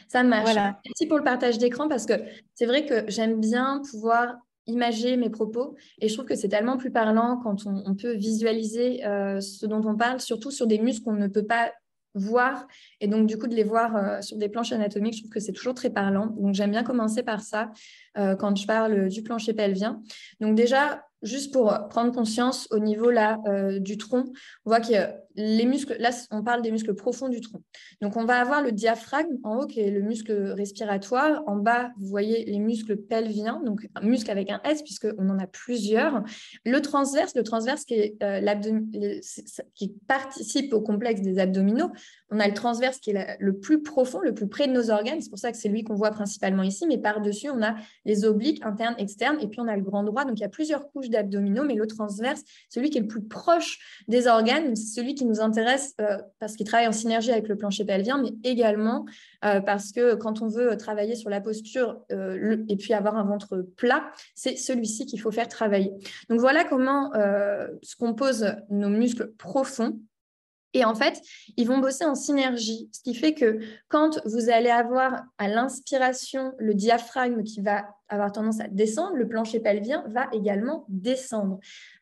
Ça marche. Voilà. Merci pour le partage d'écran parce que c'est vrai que j'aime bien pouvoir imager mes propos et je trouve que c'est tellement plus parlant quand on peut visualiser ce dont on parle, surtout sur des muscles qu'on ne peut pas voir et donc du coup de les voir sur des planches anatomiques, je trouve que c'est toujours très parlant. Donc j'aime bien commencer par ça quand je parle du plancher pelvien. Donc déjà, juste pour prendre conscience au niveau là du tronc, on voit que les muscles, là on parle des muscles profonds du tronc. Donc, on va avoir le diaphragme en haut, qui est le muscle respiratoire. En bas, vous voyez les muscles pelviens, donc un muscle avec un S, puisqu'on en a plusieurs. Le transverse qui est qui participe au complexe des abdominaux. On a le transverse qui est le plus profond, le plus près de nos organes. C'est pour ça que c'est lui qu'on voit principalement ici. Mais par-dessus, on a les obliques, internes, externes. Et puis, on a le grand droit. Donc, il y a plusieurs couches d'abdominaux. Mais le transverse, celui qui est le plus proche des organes, c'est celui qui nous intéresse parce qu'il travaille en synergie avec le plancher pelvien, mais également parce que quand on veut travailler sur la posture et puis avoir un ventre plat, c'est celui-ci qu'il faut faire travailler. Donc voilà comment se composent nos muscles profonds. Et en fait, ils vont bosser en synergie, ce qui fait que quand vous allez avoir à l'inspiration le diaphragme qui va avoir tendance à descendre, le plancher pelvien va également descendre.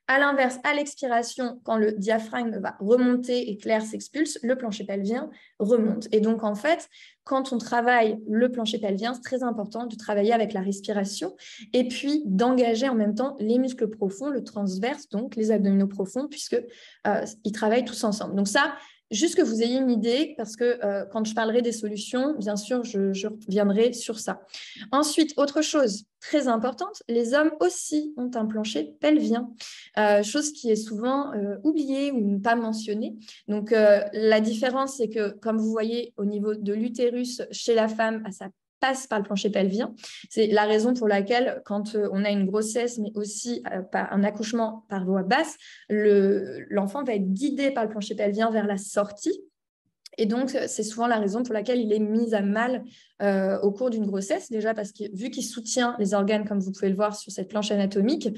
À l'inverse, à l'expiration, quand le diaphragme va remonter et que l'air s'expulse, le plancher pelvien remonte. Et donc, en fait, quand on travaille le plancher pelvien, c'est très important de travailler avec la respiration et puis d'engager en même temps les muscles profonds, le transverse, donc les abdominaux profonds, puisqu'ils travaillent tous ensemble. Donc ça, juste que vous ayez une idée, parce que quand je parlerai des solutions, bien sûr, je reviendrai sur ça. Ensuite, autre chose très importante, les hommes aussi ont un plancher pelvien, chose qui est souvent oubliée ou pas mentionnée. Donc, la différence, c'est que, comme vous voyez, au niveau de l'utérus, chez la femme, ça passe par le plancher pelvien. C'est la raison pour laquelle, quand on a une grossesse, mais aussi un accouchement par voie basse, l'enfant va être guidé par le plancher pelvien vers la sortie. Et donc, c'est souvent la raison pour laquelle il est mis à mal au cours d'une grossesse, déjà parce que vu qu'il soutient les organes, comme vous pouvez le voir sur cette planche anatomique,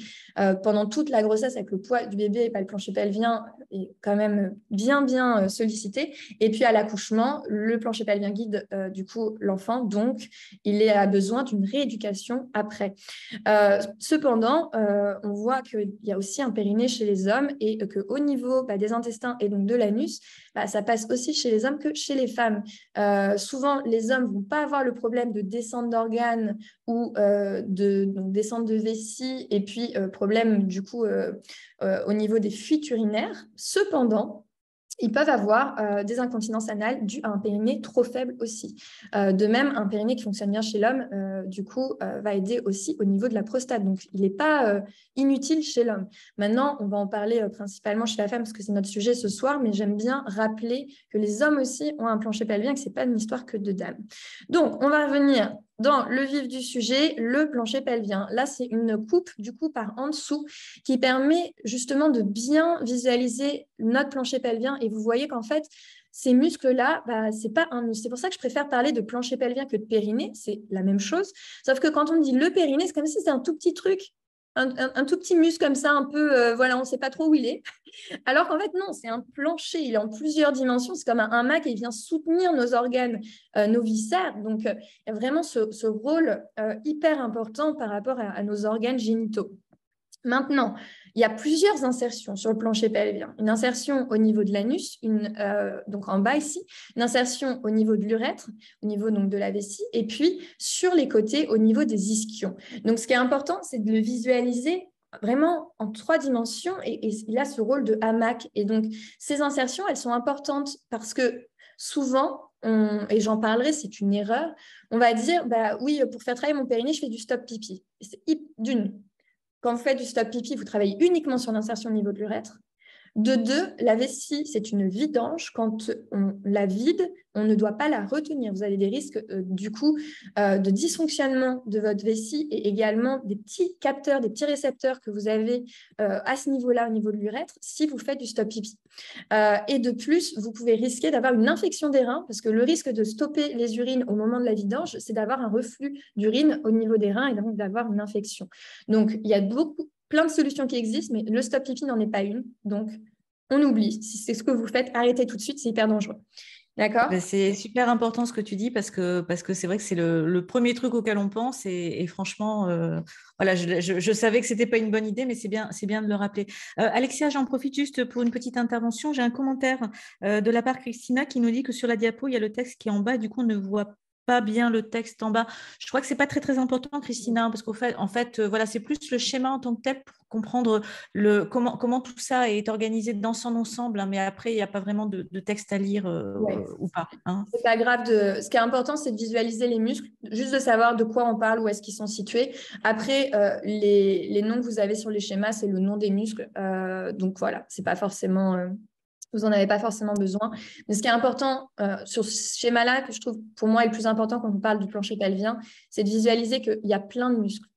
pendant toute la grossesse avec le poids du bébé et pas le plancher pelvien est quand même bien sollicité. Et puis à l'accouchement, le plancher pelvien guide du coup l'enfant, donc il a besoin d'une rééducation après. Cependant, on voit qu'il y a aussi un périnée chez les hommes et qu'au niveau des intestins et donc de l'anus, ça passe aussi chez les hommes que chez les femmes. Souvent, les hommes ne vont pas avoir le problème de descente d'organes ou donc descente de vessie et puis problème du coup au niveau des fuites urinaires. Cependant, ils peuvent avoir des incontinences anales dues à un périnée trop faible aussi. De même, un périnée qui fonctionne bien chez l'homme, du coup, va aider aussi au niveau de la prostate. Donc, il n'est pas inutile chez l'homme. Maintenant, on va en parler principalement chez la femme parce que c'est notre sujet ce soir, mais j'aime bien rappeler que les hommes aussi ont un plancher pelvien, que ce n'est pas une histoire que de dames. Donc, on va revenir dans le vif du sujet, le plancher pelvien. Là, c'est une coupe du coup par en dessous qui permet justement de bien visualiser notre plancher pelvien. Et vous voyez qu'en fait, ces muscles-là, c'est pas un muscle. C'est pour ça que je préfère parler de plancher pelvien que de périnée. C'est la même chose. Sauf que quand on dit le périnée, c'est comme si c'était un tout petit truc, un tout petit muscle comme ça, un peu, voilà, on ne sait pas trop où il est. Alors qu'en fait, non, c'est un plancher, il est en plusieurs dimensions, c'est comme un hamac et il vient soutenir nos organes, nos viscères. Donc, il y a vraiment ce rôle hyper important par rapport à nos organes génitaux. Maintenant, il y a plusieurs insertions sur le plancher pelvien. Une insertion au niveau de l'anus, donc en bas ici, une insertion au niveau de l'urètre, au niveau donc, de la vessie, et puis sur les côtés au niveau des ischions. Donc, ce qui est important, c'est de le visualiser vraiment en 3 dimensions et il a ce rôle de hamac. Et donc, ces insertions, elles sont importantes parce que souvent, et j'en parlerai, c'est une erreur, on va dire, oui, pour faire travailler mon périnée, je fais du stop pipi. Quand vous faites du stop pipi, vous travaillez uniquement sur l'insertion au niveau de l'urètre. De 2, la vessie, c'est une vidange. Quand on la vide, on ne doit pas la retenir. Vous avez des risques du coup de dysfonctionnement de votre vessie et également des petits capteurs, des petits récepteurs que vous avez à ce niveau-là, au niveau de l'urètre, si vous faites du stop pipi. Et de plus, vous pouvez risquer d'avoir une infection des reins parce que le risque de stopper les urines au moment de la vidange, c'est d'avoir un reflux d'urine au niveau des reins et donc d'avoir une infection. Donc, il y a plein de solutions qui existent, mais le stop pipi n'en est pas une. Donc, on oublie. Si c'est ce que vous faites, arrêtez tout de suite, c'est hyper dangereux. D'accord? C'est super important ce que tu dis parce que c'est vrai que c'est le premier truc auquel on pense et franchement, voilà, je savais que c'était pas une bonne idée, mais c'est bien de le rappeler. Alexia, j'en profite juste pour une petite intervention. J'ai un commentaire de la part de Christina qui nous dit que sur la diapo, il y a le texte qui est en bas, du coup, on ne voit pas bien le texte en bas. Je crois que c'est pas très important, Christina, parce en fait, voilà, c'est plus le schéma en tant que tel pour comprendre comment tout ça est organisé dans son ensemble, hein, mais après, il n'y a pas vraiment de texte à lire Ouais. ou pas. Hein. C'est pas grave Ce qui est important, c'est de visualiser les muscles, juste de savoir de quoi on parle, où est-ce qu'ils sont situés. Après, les noms que vous avez sur les schémas, c'est le nom des muscles. Donc voilà, c'est pas forcément, vous n'en avez pas forcément besoin. Mais ce qui est important sur ce schéma-là, que je trouve pour moi est le plus important quand on parle du plancher pelvien, c'est de visualiser qu'il y a plein de muscles,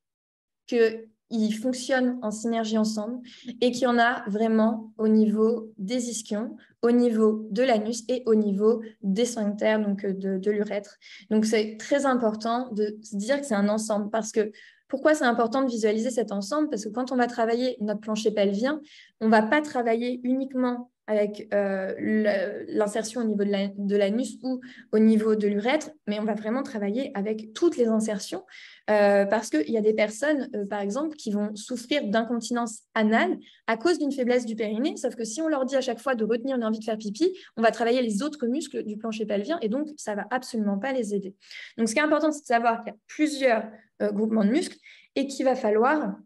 qu'ils fonctionnent en synergie ensemble et qu'il y en a vraiment au niveau des ischions, au niveau de l'anus et au niveau des sphincters, donc de l'urètre. Donc, c'est très important de se dire que c'est un ensemble parce que pourquoi c'est important de visualiser cet ensemble? Parce que quand on va travailler notre plancher pelvien, on ne va pas travailler uniquement avec l'insertion au niveau de l'anus ou au niveau de l'urètre, mais on va vraiment travailler avec toutes les insertions parce qu'il y a des personnes, par exemple, qui vont souffrir d'incontinence anale à cause d'une faiblesse du périnée, sauf que si on leur dit à chaque fois de retenir une envie de faire pipi, on va travailler les autres muscles du plancher pelvien et donc ça ne va absolument pas les aider. Donc ce qui est important, c'est de savoir qu'il y a plusieurs groupements de muscles et qu'il va falloir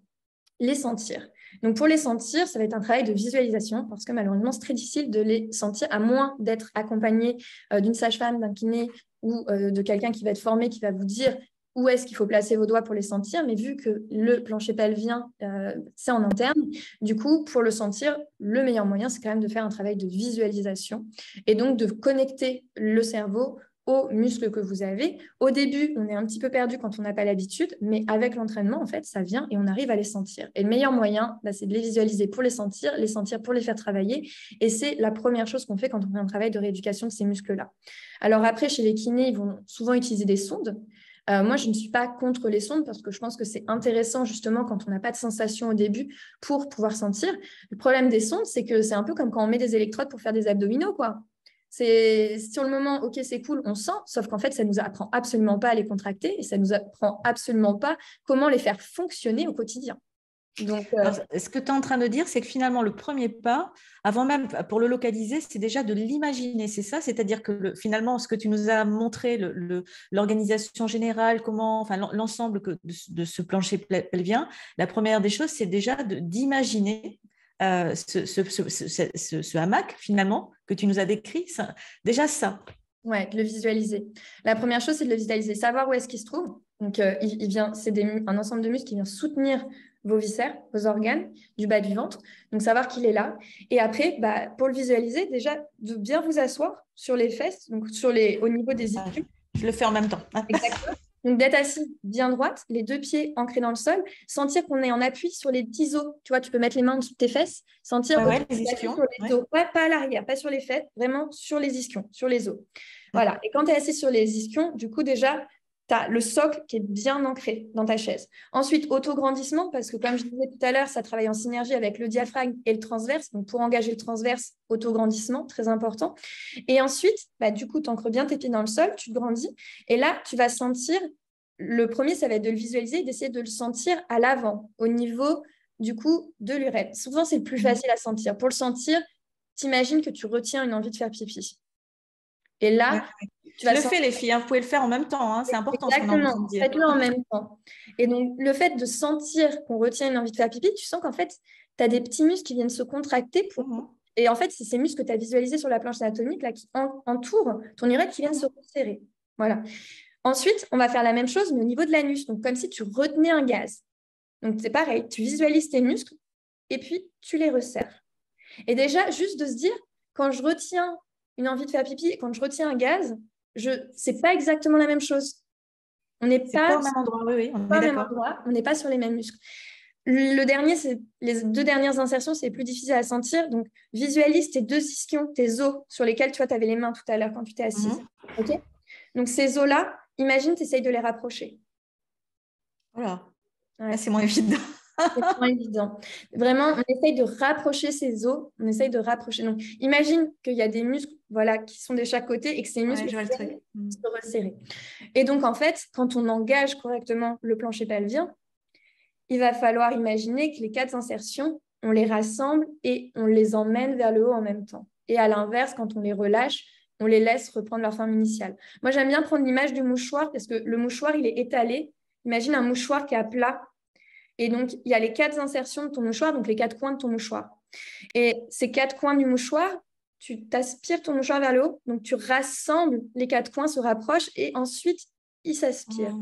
les sentir. Donc pour les sentir, ça va être un travail de visualisation parce que malheureusement, c'est très difficile de les sentir à moins d'être accompagné d'une sage-femme, d'un kiné ou de quelqu'un qui va être formé, qui va vous dire où est-ce qu'il faut placer vos doigts pour les sentir. Mais vu que le plancher pelvien, c'est en interne, du coup, pour le sentir, le meilleur moyen, c'est quand même de faire un travail de visualisation et donc de connecter le cerveau aux muscles que vous avez. Au début, on est un petit peu perdu quand on n'a pas l'habitude, mais avec l'entraînement, en fait, ça vient et on arrive à les sentir. Et le meilleur moyen, c'est de les visualiser pour les sentir pour les faire travailler. Et c'est la première chose qu'on fait quand on fait un travail de rééducation de ces muscles-là. Alors après, chez les kinés, ils vont souvent utiliser des sondes. Moi, je ne suis pas contre les sondes parce que je pense que c'est intéressant justement quand on n'a pas de sensation au début pour pouvoir sentir. Le problème des sondes, c'est que c'est un peu comme quand on met des électrodes pour faire des abdominaux, quoi. C'est sur le moment, ok, c'est cool, on sent, sauf qu'en fait, ça ne nous apprend absolument pas à les contracter et ça ne nous apprend absolument pas comment les faire fonctionner au quotidien. Donc, Alors, ce que tu es en train de dire, c'est que finalement, le premier pas, avant même pour le localiser, c'est déjà de l'imaginer. C'est ça, c'est-à-dire que finalement, ce que tu nous as montré, l'organisation générale, enfin, l'ensemble de ce plancher pelvien, la première des choses, c'est déjà d'imaginer ce hamac, finalement, que tu nous as décrit. Déjà ça. ouais, de le visualiser. La première chose, c'est de le visualiser, savoir où est-ce qu'il se trouve. Donc, c'est un ensemble de muscles qui vient soutenir vos viscères, vos organes, du bas du ventre. Donc, savoir qu'il est là. Et après, pour le visualiser, déjà, de bien vous asseoir sur les fesses, donc au niveau des ischions. Je le fais en même temps. Exactement. Donc, d'être assis bien droite, les deux pieds ancrés dans le sol, sentir qu'on est en appui sur les petits os. Tu vois, tu peux mettre les mains en dessous de tes fesses, sentir les ischions. sur les os. Ouais, pas à l'arrière, pas sur les fesses, vraiment sur les ischions, sur les os. Voilà. Et quand tu es assis sur les ischions, du coup, déjà, tu as le socle qui est bien ancré dans ta chaise. Ensuite, autograndissement, parce que comme je disais tout à l'heure, ça travaille en synergie avec le diaphragme et le transverse. Donc, pour engager le transverse, autograndissement, très important. Et ensuite, du coup, tu ancres bien tes pieds dans le sol, tu te grandis. Et là, tu vas sentir, le premier, ça va être de le visualiser et d'essayer de le sentir à l'avant, au niveau, du coup, de l'urètre. Souvent, c'est le plus facile à sentir. Pour le sentir, t'imagines que tu retiens une envie de faire pipi. Et là, tu vas fais, les filles, hein. Vous pouvez le faire en même temps. Hein. C'est important ce qu'on est en train de dire. Faites-le en même temps. Et donc, le fait de sentir qu'on retient une envie de faire pipi, tu sens qu'en fait, tu as des petits muscles qui viennent se contracter pour... Et en fait, c'est ces muscles que tu as visualisés sur la planche anatomique là, qui entourent ton urètre qui viennent se resserrer. Voilà. Ensuite, on va faire la même chose, mais au niveau de l'anus. Donc, comme si tu retenais un gaz. Donc, c'est pareil. Tu visualises tes muscles et puis tu les resserres. Et déjà, juste de se dire, quand je retiens une envie de faire pipi et quand je retiens un gaz, c'est pas exactement la même chose. On n'est pas au même endroit, oui, on est est d'accord. On n'est pas sur les mêmes muscles. Le dernier, les deux dernières insertions, c'est plus difficile à sentir. Donc, visualise tes deux ischions, tes os sur lesquels tu avais les mains tout à l'heure quand tu t'es assise. Okay, donc, ces os-là, imagine, tu essayes de les rapprocher. Voilà. Ouais. Là, c'est moins évident. C'est moins évident. Vraiment, on essaye de rapprocher ces os. On essaye de rapprocher. Donc, imagine qu'il y a des muscles voilà, qui sont de chaque côté et que ces muscles Ouais, je vois le truc. se resserrer. Et donc, en fait, quand on engage correctement le plancher pelvien, il va falloir imaginer que les 4 insertions, on les rassemble et on les emmène vers le haut en même temps. Et à l'inverse, quand on les relâche, on les laisse reprendre leur forme initiale. Moi, j'aime bien prendre l'image du mouchoir parce que le mouchoir, il est étalé. Imagine un mouchoir qui est à plat. Et donc, il y a les 4 insertions de ton mouchoir, donc les 4 coins de ton mouchoir. Et ces 4 coins du mouchoir, tu t'aspires ton mouchoir vers le haut, donc tu rassembles, les 4 coins se rapprochent et ensuite, ils s'aspirent.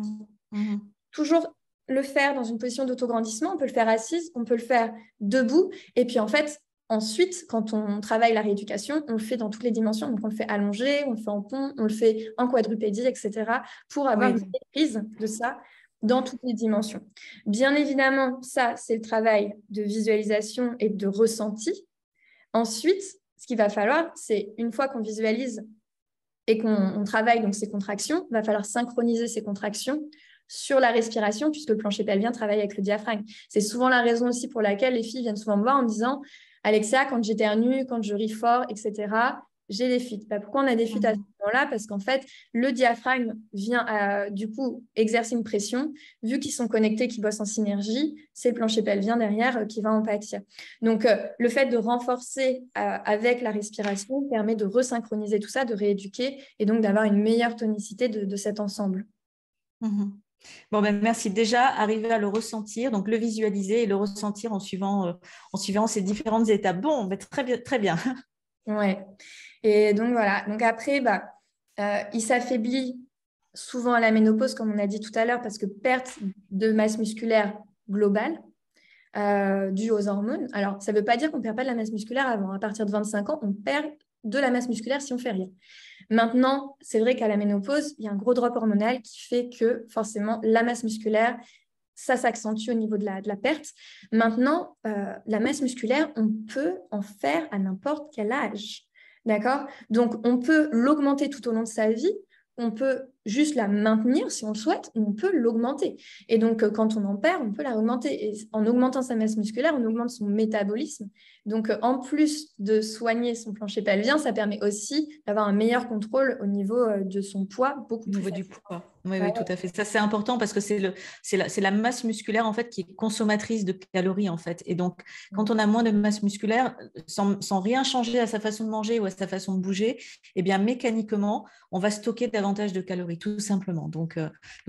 Toujours le faire dans une position d'autograndissement, on peut le faire assise, on peut le faire debout. Et puis en fait, ensuite, quand on travaille la rééducation, on le fait dans toutes les dimensions. Donc on le fait allongé, on le fait en pont, on le fait en quadrupédie, etc. pour avoir une maîtrise de ça dans toutes les dimensions. Bien évidemment, ça, c'est le travail de visualisation et de ressenti. Ensuite, ce qu'il va falloir, c'est une fois qu'on visualise et qu'on travaille donc ces contractions, il va falloir synchroniser ces contractions sur la respiration, puisque le plancher pelvien travaille avec le diaphragme. C'est souvent la raison aussi pour laquelle les filles viennent souvent me voir en me disant « Alexia, quand j'éternue, quand je ris fort, etc., j'ai des fuites. » Pourquoi on a des fuites à ce moment-là? Parce qu'en fait, le diaphragme vient du coup exercer une pression. Vu qu'ils sont connectés, qu'ils bossent en synergie, c'est le plancher pelvien derrière qui va en pâtir. Donc, le fait de renforcer avec la respiration permet de resynchroniser tout ça, de rééduquer et donc d'avoir une meilleure tonicité de cet ensemble. Bon, ben, merci. Déjà, arriver à le ressentir, donc le visualiser et le ressentir en suivant ces différentes étapes. Bon, ben, très bien, très bien. Ouais. Et donc, voilà. Donc, après, il s'affaiblit souvent à la ménopause, comme on a dit tout à l'heure, parce que perte de masse musculaire globale due aux hormones. Alors, ça ne veut pas dire qu'on ne perd pas de la masse musculaire avant. À partir de 25 ans, on perd de la masse musculaire si on ne fait rien. Maintenant, c'est vrai qu'à la ménopause, il y a un gros drop hormonal qui fait que forcément, la masse musculaire, ça s'accentue au niveau de la perte. Maintenant, la masse musculaire, on peut en faire à n'importe quel âge. D'accord? Donc, on peut l'augmenter tout au long de sa vie. On peut juste la maintenir si on le souhaite, ou on peut l'augmenter. Et donc, quand on en perd, on peut la augmenter. Et en augmentant sa masse musculaire, on augmente son métabolisme. Donc, en plus de soigner son plancher pelvien, ça permet aussi d'avoir un meilleur contrôle au niveau de son poids, beaucoup Au plus niveau facile. du poids. Oui, tout à fait. Ça, c'est important parce que c'est la masse musculaire en fait qui est consommatrice de calories en fait. Et donc, quand on a moins de masse musculaire, sans rien changer à sa façon de manger ou à sa façon de bouger, eh bien mécaniquement, on va stocker davantage de calories, tout simplement. Donc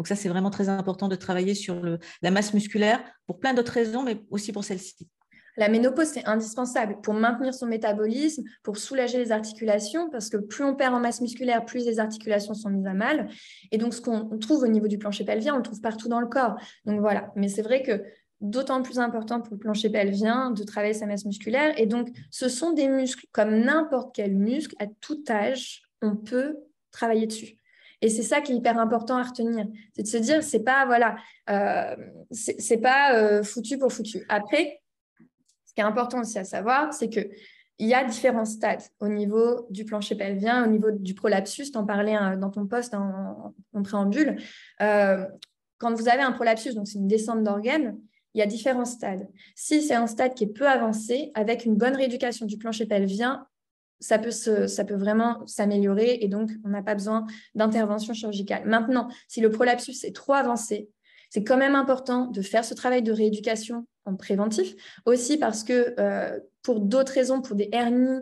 ça, c'est vraiment très important de travailler sur la masse musculaire pour plein d'autres raisons, mais aussi pour celle-ci. La ménopause, c'est indispensable pour maintenir son métabolisme, pour soulager les articulations, parce que plus on perd en masse musculaire, plus les articulations sont mises à mal. Et donc, ce qu'on trouve au niveau du plancher pelvien, on le trouve partout dans le corps. Donc voilà, mais c'est vrai que d'autant plus important pour le plancher pelvien de travailler sa masse musculaire. Et donc, ce sont des muscles comme n'importe quel muscle, à tout âge, on peut travailler dessus. Et c'est ça qui est hyper important à retenir. C'est de se dire, c'est pas, voilà, c'est pas foutu pour foutu. Après, ce qui est important aussi à savoir, c'est qu'il y a différents stades au niveau du plancher pelvien, au niveau du prolapsus. Tu en parlais dans ton post en préambule. Quand vous avez un prolapsus, donc c'est une descente d'organes, il y a différents stades. Si c'est un stade qui est peu avancé, avec une bonne rééducation du plancher pelvien, ça peut vraiment s'améliorer et donc on n'a pas besoin d'intervention chirurgicale. Maintenant, si le prolapsus est trop avancé, c'est quand même important de faire ce travail de rééducation en préventif, aussi parce que pour d'autres raisons, pour des hernies,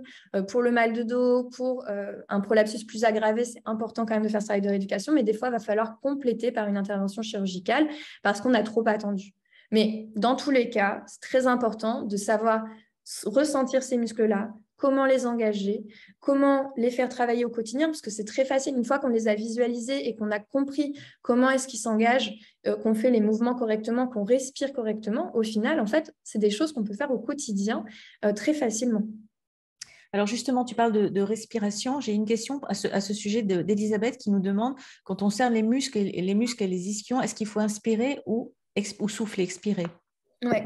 pour le mal de dos, pour un prolapsus plus aggravé, c'est important quand même de faire ce travail de rééducation, mais des fois, il va falloir compléter par une intervention chirurgicale parce qu'on a trop attendu. Mais dans tous les cas, c'est très important de savoir ressentir ces muscles-là, comment les engager, comment les faire travailler au quotidien, parce que c'est très facile, une fois qu'on les a visualisés et qu'on a compris comment est-ce qu'ils s'engagent, qu'on fait les mouvements correctement, qu'on respire correctement, au final, en fait, c'est des choses qu'on peut faire au quotidien très facilement. Alors justement, tu parles de respiration. J'ai une question à ce sujet d'Elisabeth qui nous demande, quand on serre les muscles et les ischions, est-ce qu'il faut inspirer ou souffler, expirer? Oui.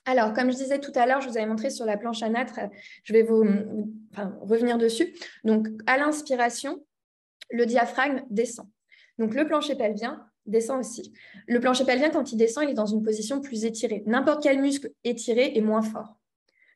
Alors, comme je disais tout à l'heure, je vous avais montré sur la planche à natre, je vais revenir dessus. Donc, à l'inspiration, le diaphragme descend. Donc, le plancher pelvien Descend aussi. Le plancher pelvien, quand il descend, il est dans une position plus étirée. N'importe quel muscle étiré est moins fort.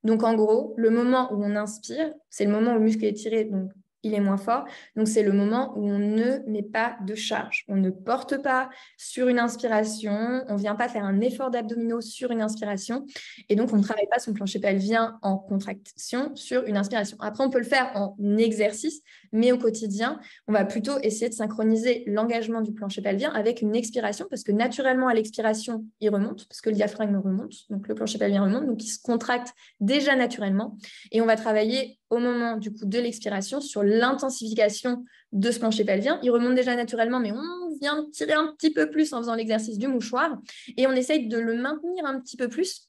Donc, en gros, le moment où on inspire, c'est le moment où le muscle est étiré, donc il est moins fort. Donc, c'est le moment où on ne met pas de charge. On ne porte pas sur une inspiration. On ne vient pas faire un effort d'abdominaux sur une inspiration. Et donc, on ne travaille pas son plancher pelvien en contraction sur une inspiration. Après, on peut le faire en exercice, mais au quotidien, on va plutôt essayer de synchroniser l'engagement du plancher pelvien avec une expiration, parce que naturellement, à l'expiration, il remonte, parce que le diaphragme remonte, donc le plancher pelvien remonte, donc il se contracte déjà naturellement. Et on va travailler au moment du coup de l'expiration sur l'intensification de ce plancher pelvien. Il remonte déjà naturellement, mais on vient tirer un petit peu plus en faisant l'exercice du mouchoir et on essaye de le maintenir un petit peu plus.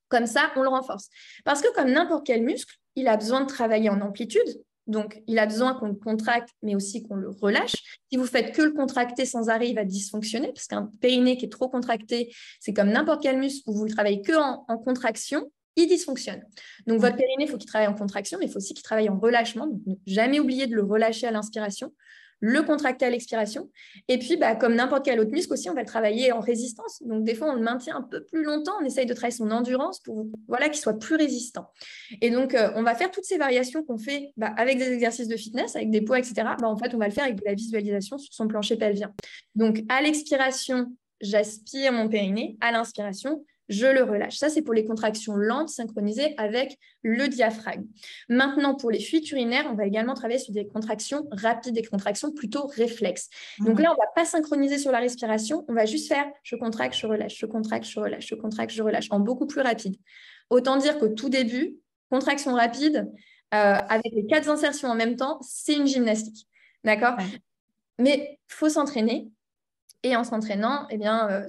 Comme ça, on le renforce. Parce que comme n'importe quel muscle, il a besoin de travailler en amplitude. Donc, il a besoin qu'on le contracte, mais aussi qu'on le relâche. Si vous faites que le contracter sans arrêt, il va dysfonctionner, parce qu'un périnée qui est trop contracté, c'est comme n'importe quel muscle où vous le travaillez que en contraction, il dysfonctionne. Donc, votre périnée, il faut qu'il travaille en contraction, mais il faut aussi qu'il travaille en relâchement. Donc, ne jamais oublier de le relâcher à l'inspiration, le contracter à l'expiration. Et puis, comme n'importe quel autre muscle aussi, on va le travailler en résistance. Donc, des fois, on le maintient un peu plus longtemps. On essaye de travailler son endurance pour qu'il soit plus résistant. Et donc, on va faire toutes ces variations qu'on fait avec des exercices de fitness, avec des poids, etc. En fait, on va le faire avec de la visualisation sur son plancher pelvien. Donc, à l'expiration, j'aspire mon périnée. À l'inspiration, je le relâche. Ça, c'est pour les contractions lentes synchronisées avec le diaphragme. Maintenant, pour les fuites urinaires, on va également travailler sur des contractions rapides, des contractions plutôt réflexes. Donc là, on ne va pas synchroniser sur la respiration, on va juste faire je contracte, je relâche, je contracte, je relâche, je contracte, je relâche, en beaucoup plus rapide. Autant dire qu'au tout début, contraction rapide, avec les 4 insertions en même temps, c'est une gymnastique. D'accord ? Mais il faut s'entraîner. Et en s'entraînant,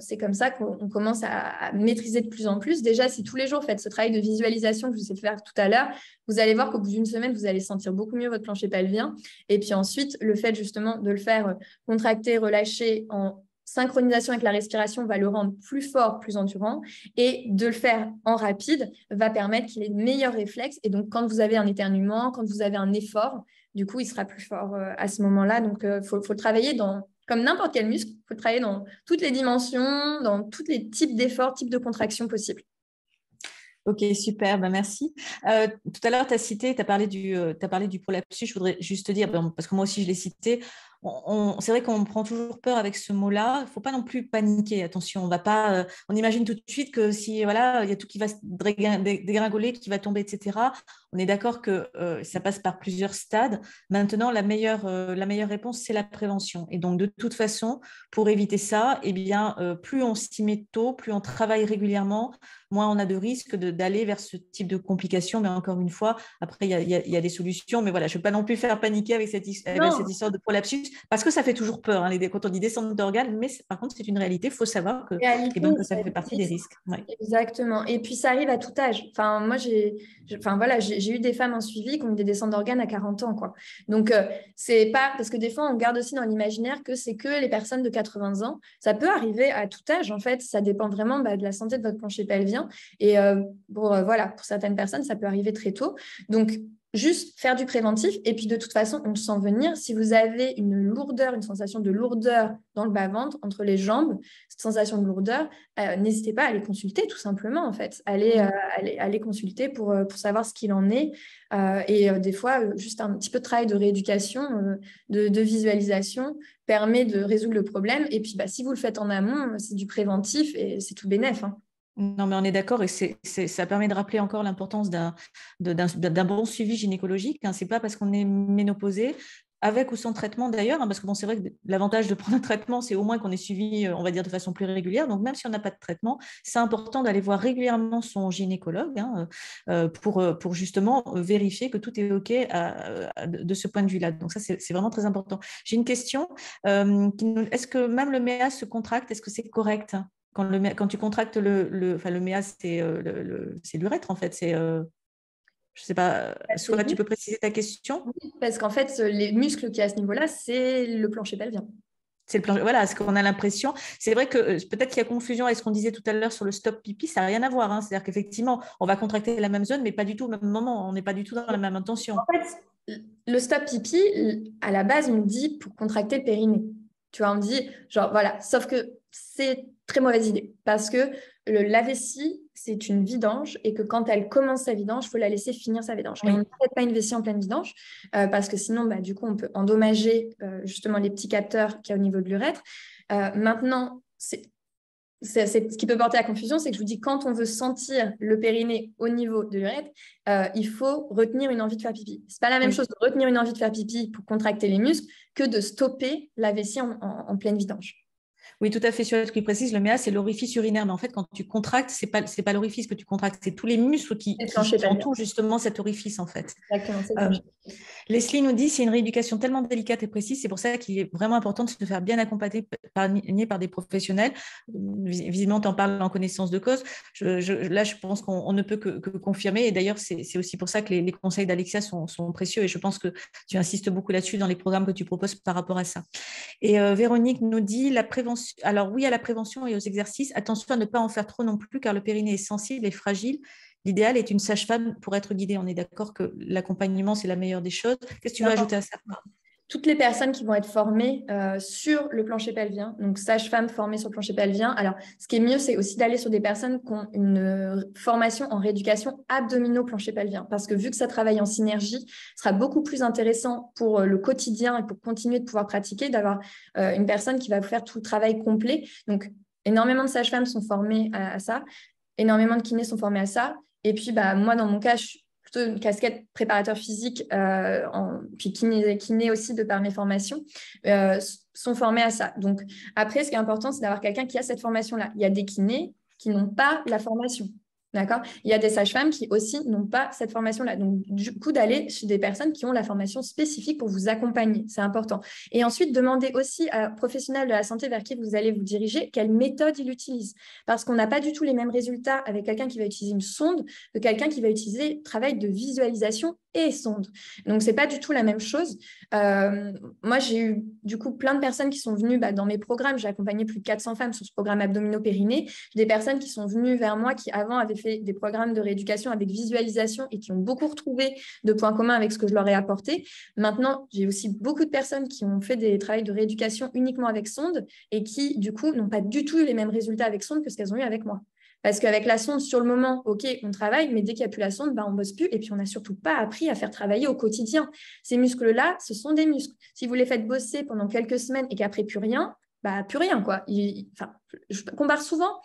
c'est comme ça qu'on commence à maîtriser de plus en plus. Déjà, si tous les jours vous faites ce travail de visualisation que je vous ai fait faire tout à l'heure, vous allez voir qu'au bout d'une semaine, vous allez sentir beaucoup mieux votre plancher pelvien. Et puis ensuite, le fait justement de le faire contracter, relâcher en synchronisation avec la respiration va le rendre plus fort, plus endurant. Et de le faire en rapide va permettre qu'il ait de meilleurs réflexes. Et donc, quand vous avez un éternuement, quand vous avez un effort, du coup, il sera plus fort à ce moment-là. Donc, faut le travailler comme n'importe quel muscle, il faut travailler dans toutes les dimensions, dans tous les types d'efforts, types de contractions possibles. Ok, super, merci. Tout à l'heure, tu as parlé du prolapsus. Je voudrais juste te dire, parce que moi aussi, je l'ai cité, c'est vrai qu'on prend toujours peur avec ce mot-là. Il ne faut pas non plus paniquer. Attention, on imagine tout de suite que si il y a tout qui va se dégringoler, qui va tomber, etc. On est d'accord que ça passe par plusieurs stades. Maintenant, la meilleure réponse, c'est la prévention. Et donc, de toute façon, pour éviter ça, plus on s'y met tôt, plus on travaille régulièrement, moins on a de risques d'aller vers ce type de complications. Mais encore une fois, après, il y a des solutions. Mais voilà, je ne veux pas non plus faire paniquer avec cette histoire de prolapsus, parce que ça fait toujours peur, quand on dit descente d'organes, mais par contre, c'est une réalité. Il faut savoir que ça fait partie des risques. Ouais. Exactement. Et puis, ça arrive à tout âge. Enfin, moi, j'ai eu des femmes en suivi qui ont eu des descentes d'organes à 40 ans, quoi. Donc, c'est pas... Parce que des fois, on garde aussi dans l'imaginaire que c'est que les personnes de 80 ans. Ça peut arriver à tout âge, en fait. Ça dépend vraiment de la santé de votre plancher pelvien. Et pour certaines personnes, ça peut arriver très tôt. Donc, juste faire du préventif. Et puis, de toute façon, on le sent venir. Si vous avez une lourdeur, une sensation de lourdeur dans le bas-ventre, entre les jambes, cette sensation de lourdeur, n'hésitez pas à aller consulter, tout simplement, en fait. Allez consulter pour savoir ce qu'il en est. Des fois, juste un petit peu de travail de rééducation, de visualisation, permet de résoudre le problème. Et puis, si vous le faites en amont, c'est du préventif et c'est tout bénef, hein. Non, mais on est d'accord, et ça permet de rappeler encore l'importance d'un bon suivi gynécologique. Ce n'est pas parce qu'on est ménopausé, avec ou sans traitement d'ailleurs, parce que c'est vrai que l'avantage de prendre un traitement, c'est au moins qu'on est suivi, on va dire, de façon plus régulière. Donc, même si on n'a pas de traitement, c'est important d'aller voir régulièrement son gynécologue pour justement vérifier que tout est OK de ce point de vue-là. Donc, ça, c'est vraiment très important. J'ai une question. Est-ce que même le MEA se contracte? Est-ce que c'est correct? Quand tu contractes le MEA, c'est l'urètre, en fait. Je ne sais pas, soit tu peux préciser ta question? Oui, parce qu'en fait, les muscles qui à ce niveau-là, c'est le plancher pelvien. C'est le plancher, voilà, ce qu'on a l'impression. C'est vrai que peut-être qu'il y a confusion avec ce qu'on disait tout à l'heure sur le stop pipi, ça n'a rien à voir. C'est-à-dire qu'effectivement, on va contracter la même zone, mais pas du tout au même moment. On n'est pas du tout dans la même intention. En fait, le stop pipi, à la base, on dit pour contracter le périnée. Tu vois, on me dit, genre, voilà, sauf que c'est très mauvaise idée parce que la vessie, c'est une vidange et que quand elle commence sa vidange, il faut la laisser finir sa vidange. Et on ne fait pas une vessie en pleine vidange parce que sinon, bah, du coup, on peut endommager justement les petits capteurs qu'il y a au niveau de l'urètre. Maintenant, ce qui peut porter à confusion, c'est que je vous dis, quand on veut sentir le périnée au niveau de l'urètre, il faut retenir une envie de faire pipi. Ce n'est pas la même chose de retenir une envie de faire pipi pour contracter les muscles que de stopper la vessie en pleine vidange. Oui, tout à fait, sur ce qui précise, le MEA, c'est l'orifice urinaire. Mais en fait, quand tu contractes, ce n'est pas l'orifice que tu contractes, c'est tous les muscles qui entourent justement cet orifice, en fait. Exactement, c'est ça. Leslie nous dit, c'est une rééducation tellement délicate et précise, c'est pour ça qu'il est vraiment important de se faire bien accompagner par des professionnels. Visiblement, tu en parles en connaissance de cause. Là, je pense qu'on ne peut que confirmer. Et d'ailleurs, c'est aussi pour ça que les conseils d'Alexia sont précieux. Et je pense que tu insistes beaucoup là-dessus dans les programmes que tu proposes par rapport à ça. Et Véronique nous dit, la prévention. Alors oui, à la prévention et aux exercices, attention à ne pas en faire trop non plus, car le périnée est sensible et fragile. L'idéal est une sage-femme pour être guidée. On est d'accord que l'accompagnement, c'est la meilleure des choses. Qu'est-ce que tu veux ajouter à ça? Toutes les personnes qui vont être formées sur le plancher pelvien, donc sage-femme formée sur le plancher pelvien. Alors, ce qui est mieux, c'est aussi d'aller sur des personnes qui ont une formation en rééducation abdominaux-plancher pelvien, parce que vu que ça travaille en synergie, ce sera beaucoup plus intéressant pour le quotidien et pour continuer de pouvoir pratiquer, d'avoir une personne qui va vous faire tout le travail complet. Donc, énormément de sages-femmes sont formées à ça, énormément de kinés sont formés à ça. Et puis, bah, moi, dans mon cas, je suis plutôt une casquette préparateur physique, puis kiné aussi de par mes formations, sont formés à ça. Donc, après, ce qui est important, c'est d'avoir quelqu'un qui a cette formation-là. Il y a des kinés qui n'ont pas la formation. D'accord? Il y a des sages-femmes qui aussi n'ont pas cette formation-là. Donc, du coup, d'aller chez des personnes qui ont la formation spécifique pour vous accompagner, c'est important. Et ensuite, demandez aussi à un professionnel de la santé vers qui vous allez vous diriger quelle méthode il utilise. Parce qu'on n'a pas du tout les mêmes résultats avec quelqu'un qui va utiliser une sonde que quelqu'un qui va utiliser le travail de visualisation et sonde. Donc, ce n'est pas du tout la même chose. Moi, j'ai eu du coup plein de personnes qui sont venues dans mes programmes. J'ai accompagné plus de 400 femmes sur ce programme abdominaux-périnée. J'ai des personnes qui sont venues vers moi qui, avant, avaient fait des programmes de rééducation avec visualisation et qui ont beaucoup retrouvé de points communs avec ce que je leur ai apporté. Maintenant, j'ai aussi beaucoup de personnes qui ont fait des travaux de rééducation uniquement avec sonde et qui, du coup, n'ont pas du tout eu les mêmes résultats avec sonde que ce qu'elles ont eu avec moi. Parce qu'avec la sonde, sur le moment, OK, on travaille, mais dès qu'il n'y a plus la sonde, on ne bosse plus. Et puis, on n'a surtout pas appris à faire travailler au quotidien. Ces muscles-là, ce sont des muscles. Si vous les faites bosser pendant quelques semaines et qu'après, plus rien, plus rien, quoi. Je compare souvent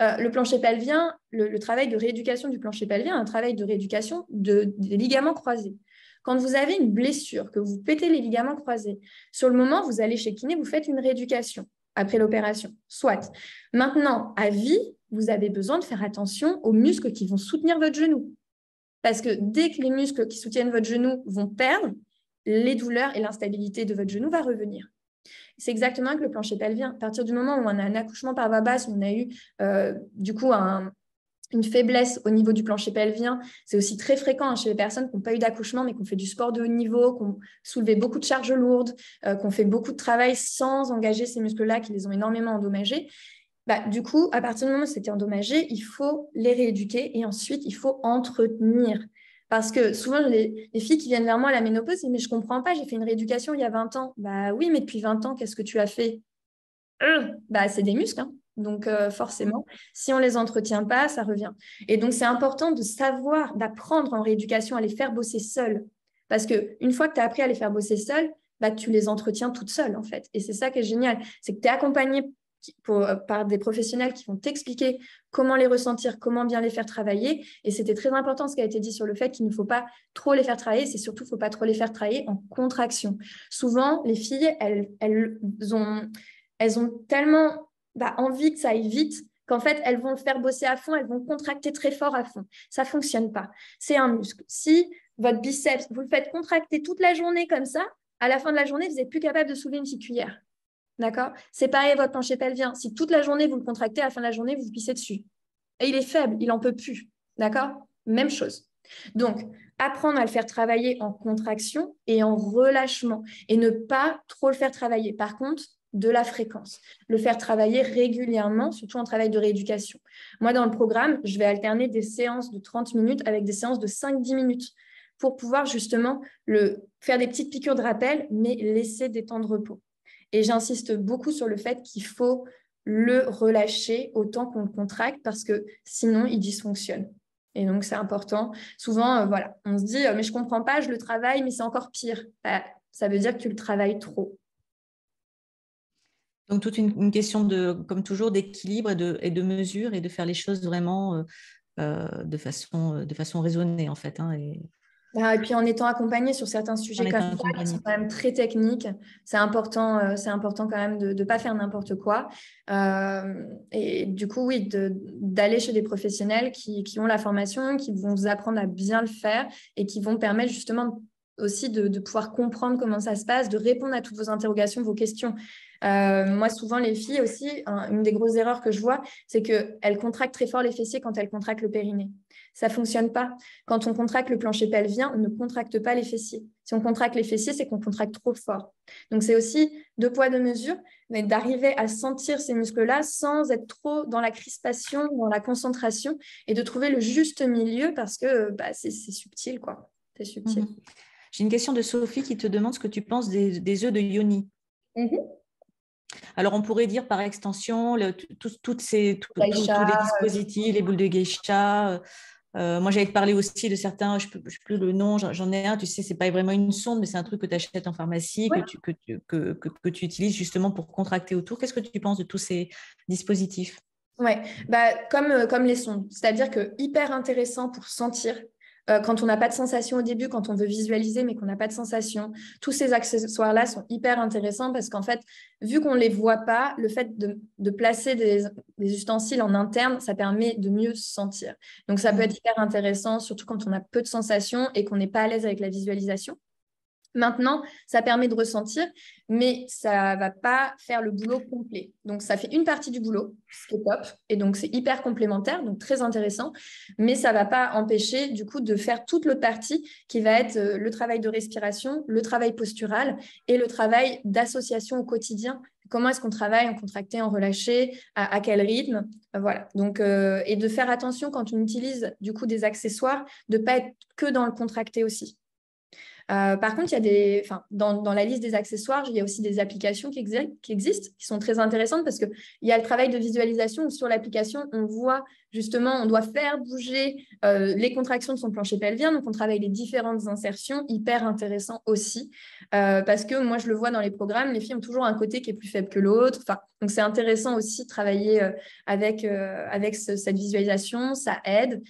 le plancher pelvien, le travail de rééducation du plancher pelvien, un travail de rééducation des ligaments croisés. Quand vous avez une blessure, que vous pétez les ligaments croisés, sur le moment, vous allez chez kiné, vous faites une rééducation après l'opération. Soit. Maintenant, à vie, vous avez besoin de faire attention aux muscles qui vont soutenir votre genou. Parce que dès que les muscles qui soutiennent votre genou vont perdre, les douleurs et l'instabilité de votre genou va revenir. C'est exactement avec le plancher pelvien. À partir du moment où on a un accouchement par voie basse, on a eu du coup une faiblesse au niveau du plancher pelvien. C'est aussi très fréquent chez les personnes qui n'ont pas eu d'accouchement, mais qui ont fait du sport de haut niveau, qui ont soulevé beaucoup de charges lourdes, qui ont fait beaucoup de travail sans engager ces muscles-là, qui les ont énormément endommagés. Du coup, à partir du moment où c'était endommagé, il faut les rééduquer et ensuite, il faut entretenir. Parce que souvent, les filles qui viennent vers moi à la ménopause disent « Mais je ne comprends pas, j'ai fait une rééducation il y a 20 ans. » Oui, mais depuis 20 ans, qu'est-ce que tu as fait? C'est des muscles, hein. Donc, forcément, si on ne les entretient pas, ça revient. Et donc, c'est important de savoir, d'apprendre en rééducation à les faire bosser seules. Parce qu'une fois que tu as appris à les faire bosser seules, tu les entretiens toutes seules, en fait. Et c'est ça qui est génial. C'est que tu es accompagné par des professionnels qui vont t'expliquer comment les ressentir, comment bien les faire travailler. Et c'était très important ce qui a été dit sur le fait qu'il ne faut pas trop les faire travailler. C'est surtout, il ne faut pas trop les faire travailler en contraction. Souvent, les filles, elles ont tellement envie que ça aille vite qu'en fait, elles vont le faire bosser à fond, elles vont contracter très fort à fond. Ça ne fonctionne pas. C'est un muscle. Si votre biceps, vous le faites contracter toute la journée comme ça, à la fin de la journée, vous n'êtes plus capable de soulever une petite cuillère. D'accord? C'est pareil votre plancher pelvien. Si toute la journée, vous le contractez, à la fin de la journée, vous vous pissez dessus. Et il est faible, il n'en peut plus. D'accord? Même chose. Donc, apprendre à le faire travailler en contraction et en relâchement et ne pas trop le faire travailler. Par contre, de la fréquence. Le faire travailler régulièrement, surtout en travail de rééducation. Moi, dans le programme, je vais alterner des séances de 30 minutes avec des séances de 5-10 minutes pour pouvoir justement faire des petites piqûres de rappel, mais laisser des temps de repos. Et j'insiste beaucoup sur le fait qu'il faut le relâcher autant qu'on le contracte parce que sinon, il dysfonctionne. Et donc, c'est important. Souvent, voilà, on se dit, mais je ne comprends pas, je le travaille, mais c'est encore pire. Bah, ça veut dire que tu le travailles trop. Donc, toute une question comme toujours, d'équilibre et de mesure et de faire les choses vraiment de façon raisonnée, en fait. Hein, et puis en étant accompagné sur certains sujets en comme étant ça, qui accompagné. sont quand même très techniques, c'est important quand même de ne pas faire n'importe quoi. Et du coup, oui, d'aller chez des professionnels qui ont la formation, qui vont vous apprendre à bien le faire et qui vont permettre justement aussi de pouvoir comprendre comment ça se passe, de répondre à toutes vos interrogations, vos questions. Moi, souvent, les filles aussi, une des grosses erreurs que je vois, c'est qu'elles contractent très fort les fessiers quand elles contractent le périnée. Ça ne fonctionne pas. Quand on contracte le plancher pelvien, on ne contracte pas les fessiers. Si on contracte les fessiers, c'est qu'on contracte trop fort. Donc, c'est aussi deux poids, deux mesures, mais d'arriver à sentir ces muscles-là sans être trop dans la crispation, dans la concentration, et de trouver le juste milieu parce que c'est subtil, quoi. C'est subtil. J'ai une question de Sophie qui te demande ce que tu penses des œufs de yoni. Alors, on pourrait dire par extension tous les dispositifs, les boules de geisha. Moi, j'allais te parler aussi de certains, je ne sais plus le nom, j'en ai un, tu sais, ce n'est pas vraiment une sonde, mais c'est un truc que tu achètes en pharmacie, Ouais. que tu utilises justement pour contracter autour. Qu'est-ce que tu penses de tous ces dispositifs? Ouais, comme les sondes, c'est-à-dire que hyper intéressant pour sentir quand on n'a pas de sensation au début, quand on veut visualiser mais qu'on n'a pas de sensation. Tous ces accessoires-là sont hyper intéressants parce qu'en fait, vu qu'on ne les voit pas, le fait de placer des ustensiles en interne, ça permet de mieux sentir. Donc ça peut être hyper intéressant, surtout quand on a peu de sensations et qu'on n'est pas à l'aise avec la visualisation. Maintenant, ça permet de ressentir, mais ça ne va pas faire le boulot complet. Donc, ça fait une partie du boulot, ce qui est top. Et donc, c'est hyper complémentaire, donc très intéressant. Mais ça ne va pas empêcher, du coup, de faire toute l'autre partie qui va être le travail de respiration, le travail postural et le travail d'association au quotidien. Comment est-ce qu'on travaille en contracté, en relâché, à quel rythme? Voilà. Donc, et de faire attention quand on utilise, du coup, des accessoires, de ne pas être que dans le contracté aussi. Par contre, dans la liste des accessoires, il y a aussi des applications qui existent, qui sont très intéressantes parce qu'il y a le travail de visualisation où sur l'application, on voit justement, on doit faire bouger les contractions de son plancher pelvien. Donc, on travaille les différentes insertions, hyper intéressant aussi. Parce que moi, je le vois dans les programmes, les filles ont toujours un côté qui est plus faible que l'autre. Donc, c'est intéressant aussi de travailler avec cette visualisation, ça aide.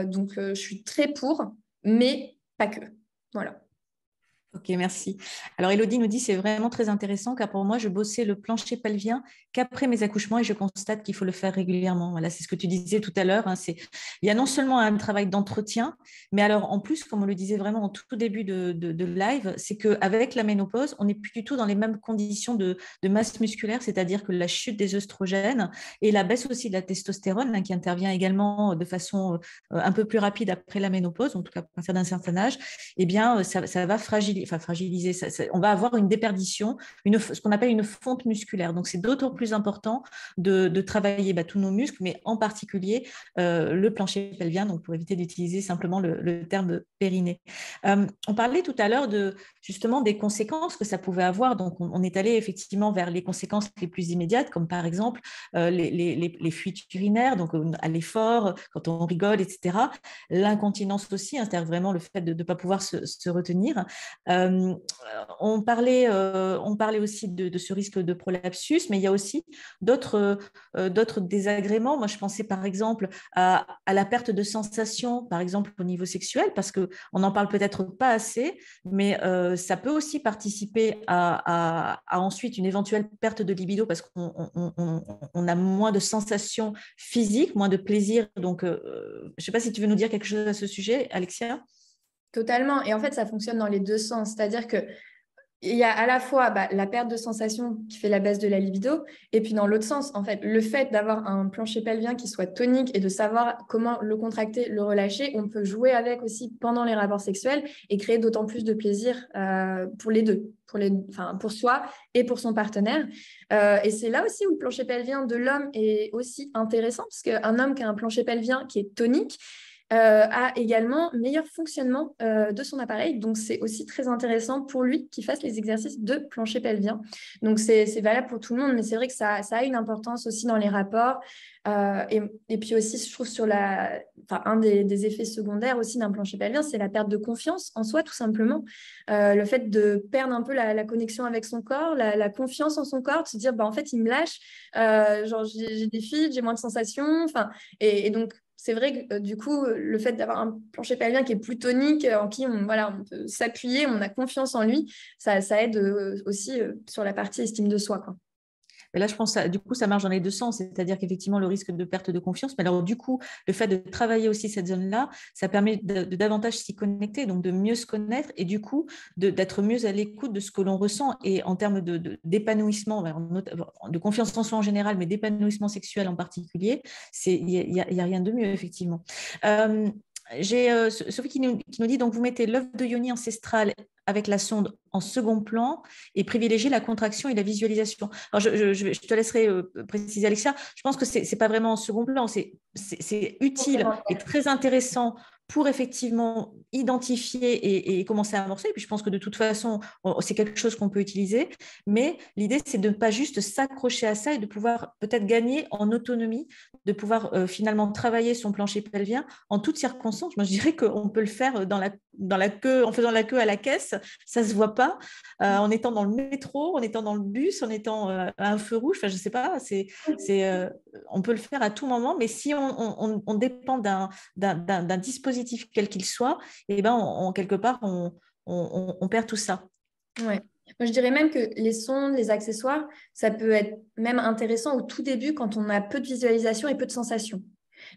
Donc, je suis très pour, mais pas que. Voilà. Ok, merci. Alors, Elodie nous dit, c'est vraiment très intéressant car pour moi, je bossais le plancher pelvien qu'après mes accouchements et je constate qu'il faut le faire régulièrement. Voilà, c'est ce que tu disais tout à l'heure. Hein, il y a non seulement un travail d'entretien, mais alors en plus, comme on le disait vraiment au tout début de live, c'est qu'avec la ménopause, on n'est plus du tout dans les mêmes conditions de masse musculaire, c'est-à-dire que la chute des œstrogènes et la baisse aussi de la testostérone, hein, qui intervient également de façon un peu plus rapide après la ménopause, en tout cas à partir d'un certain âge, eh bien, ça va fragiliser. On va avoir une déperdition, ce qu'on appelle une fonte musculaire. Donc, c'est d'autant plus important de travailler tous nos muscles, mais en particulier le plancher pelvien, donc pour éviter d'utiliser simplement le terme périnée. On parlait tout à l'heure justement des conséquences que ça pouvait avoir. Donc, on est allé effectivement vers les conséquences les plus immédiates, comme par exemple les fuites urinaires, donc à l'effort, quand on rigole, etc. L'incontinence aussi, hein, c'est-à-dire vraiment le fait de ne pas pouvoir se retenir. On parlait aussi de ce risque de prolapsus, mais il y a aussi d'autres désagréments. Moi, je pensais par exemple à la perte de sensation, par exemple au niveau sexuel, parce qu'on n'en parle peut-être pas assez, mais ça peut aussi participer à ensuite une éventuelle perte de libido parce qu'on a moins de sensations physiques, moins de plaisir. Donc, je ne sais pas si tu veux nous dire quelque chose à ce sujet, Alexia. Totalement. Et en fait, ça fonctionne dans les deux sens. C'est-à-dire que il y a à la fois la perte de sensation qui fait la baisse de la libido, et puis dans l'autre sens, en fait, le fait d'avoir un plancher pelvien qui soit tonique et de savoir comment le contracter, le relâcher, on peut jouer avec aussi pendant les rapports sexuels et créer d'autant plus de plaisir pour les deux, pour soi et pour son partenaire. Et c'est là aussi où le plancher pelvien de l'homme est aussi intéressant, parce qu'un homme qui a un plancher pelvien qui est tonique, a également meilleur fonctionnement de son appareil. Donc, c'est aussi très intéressant pour lui qu'il fasse les exercices de plancher pelvien. Donc, c'est valable pour tout le monde, mais c'est vrai que ça a une importance aussi dans les rapports. Et puis aussi, je trouve, un des effets secondaires aussi d'un plancher pelvien, c'est la perte de confiance en soi, tout simplement. Le fait de perdre un peu la connexion avec son corps, la confiance en son corps, de se dire, en fait, il me lâche, genre, j'ai des feeds, j'ai moins de sensations. Et donc, c'est vrai que du coup, le fait d'avoir un plancher pelvien qui est plus tonique, en qui on peut s'appuyer, on a confiance en lui, ça aide aussi sur la partie estime de soi, quoi. Mais là, je pense que du coup, ça marche dans les deux sens, c'est-à-dire qu'effectivement, le risque de perte de confiance, mais alors du coup, le fait de travailler aussi cette zone-là, ça permet de davantage s'y connecter, donc de mieux se connaître et du coup, d'être mieux à l'écoute de ce que l'on ressent. Et en termes d'épanouissement, de confiance en soi en général, mais d'épanouissement sexuel en particulier, il n'y a rien de mieux, effectivement. J'ai Sophie qui nous dit, donc vous mettez l'œuf de yoni ancestrale avec la sonde en second plan et privilégier la contraction et la visualisation. Alors, je te laisserai préciser, Alexia. Je pense que ce n'est pas vraiment en second plan, c'est utile et très intéressant pour effectivement identifier et commencer à amorcer. Et puis, je pense que de toute façon, c'est quelque chose qu'on peut utiliser. Mais l'idée, c'est de ne pas juste s'accrocher à ça et de pouvoir peut-être gagner en autonomie, de pouvoir finalement travailler son plancher pelvien en toutes circonstances. Moi, je dirais qu'on peut le faire dans la queue, en faisant la queue à la caisse. Ça ne se voit pas. En étant dans le métro, en étant dans le bus, en étant à un feu rouge. Enfin, je ne sais pas. On peut le faire à tout moment. Mais si on dépend d'un dispositif quel qu'il soit, et ben quelque part, on perd tout ça. Ouais. Moi, je dirais même que les sondes, les accessoires, ça peut être même intéressant au tout début quand on a peu de visualisation et peu de sensations.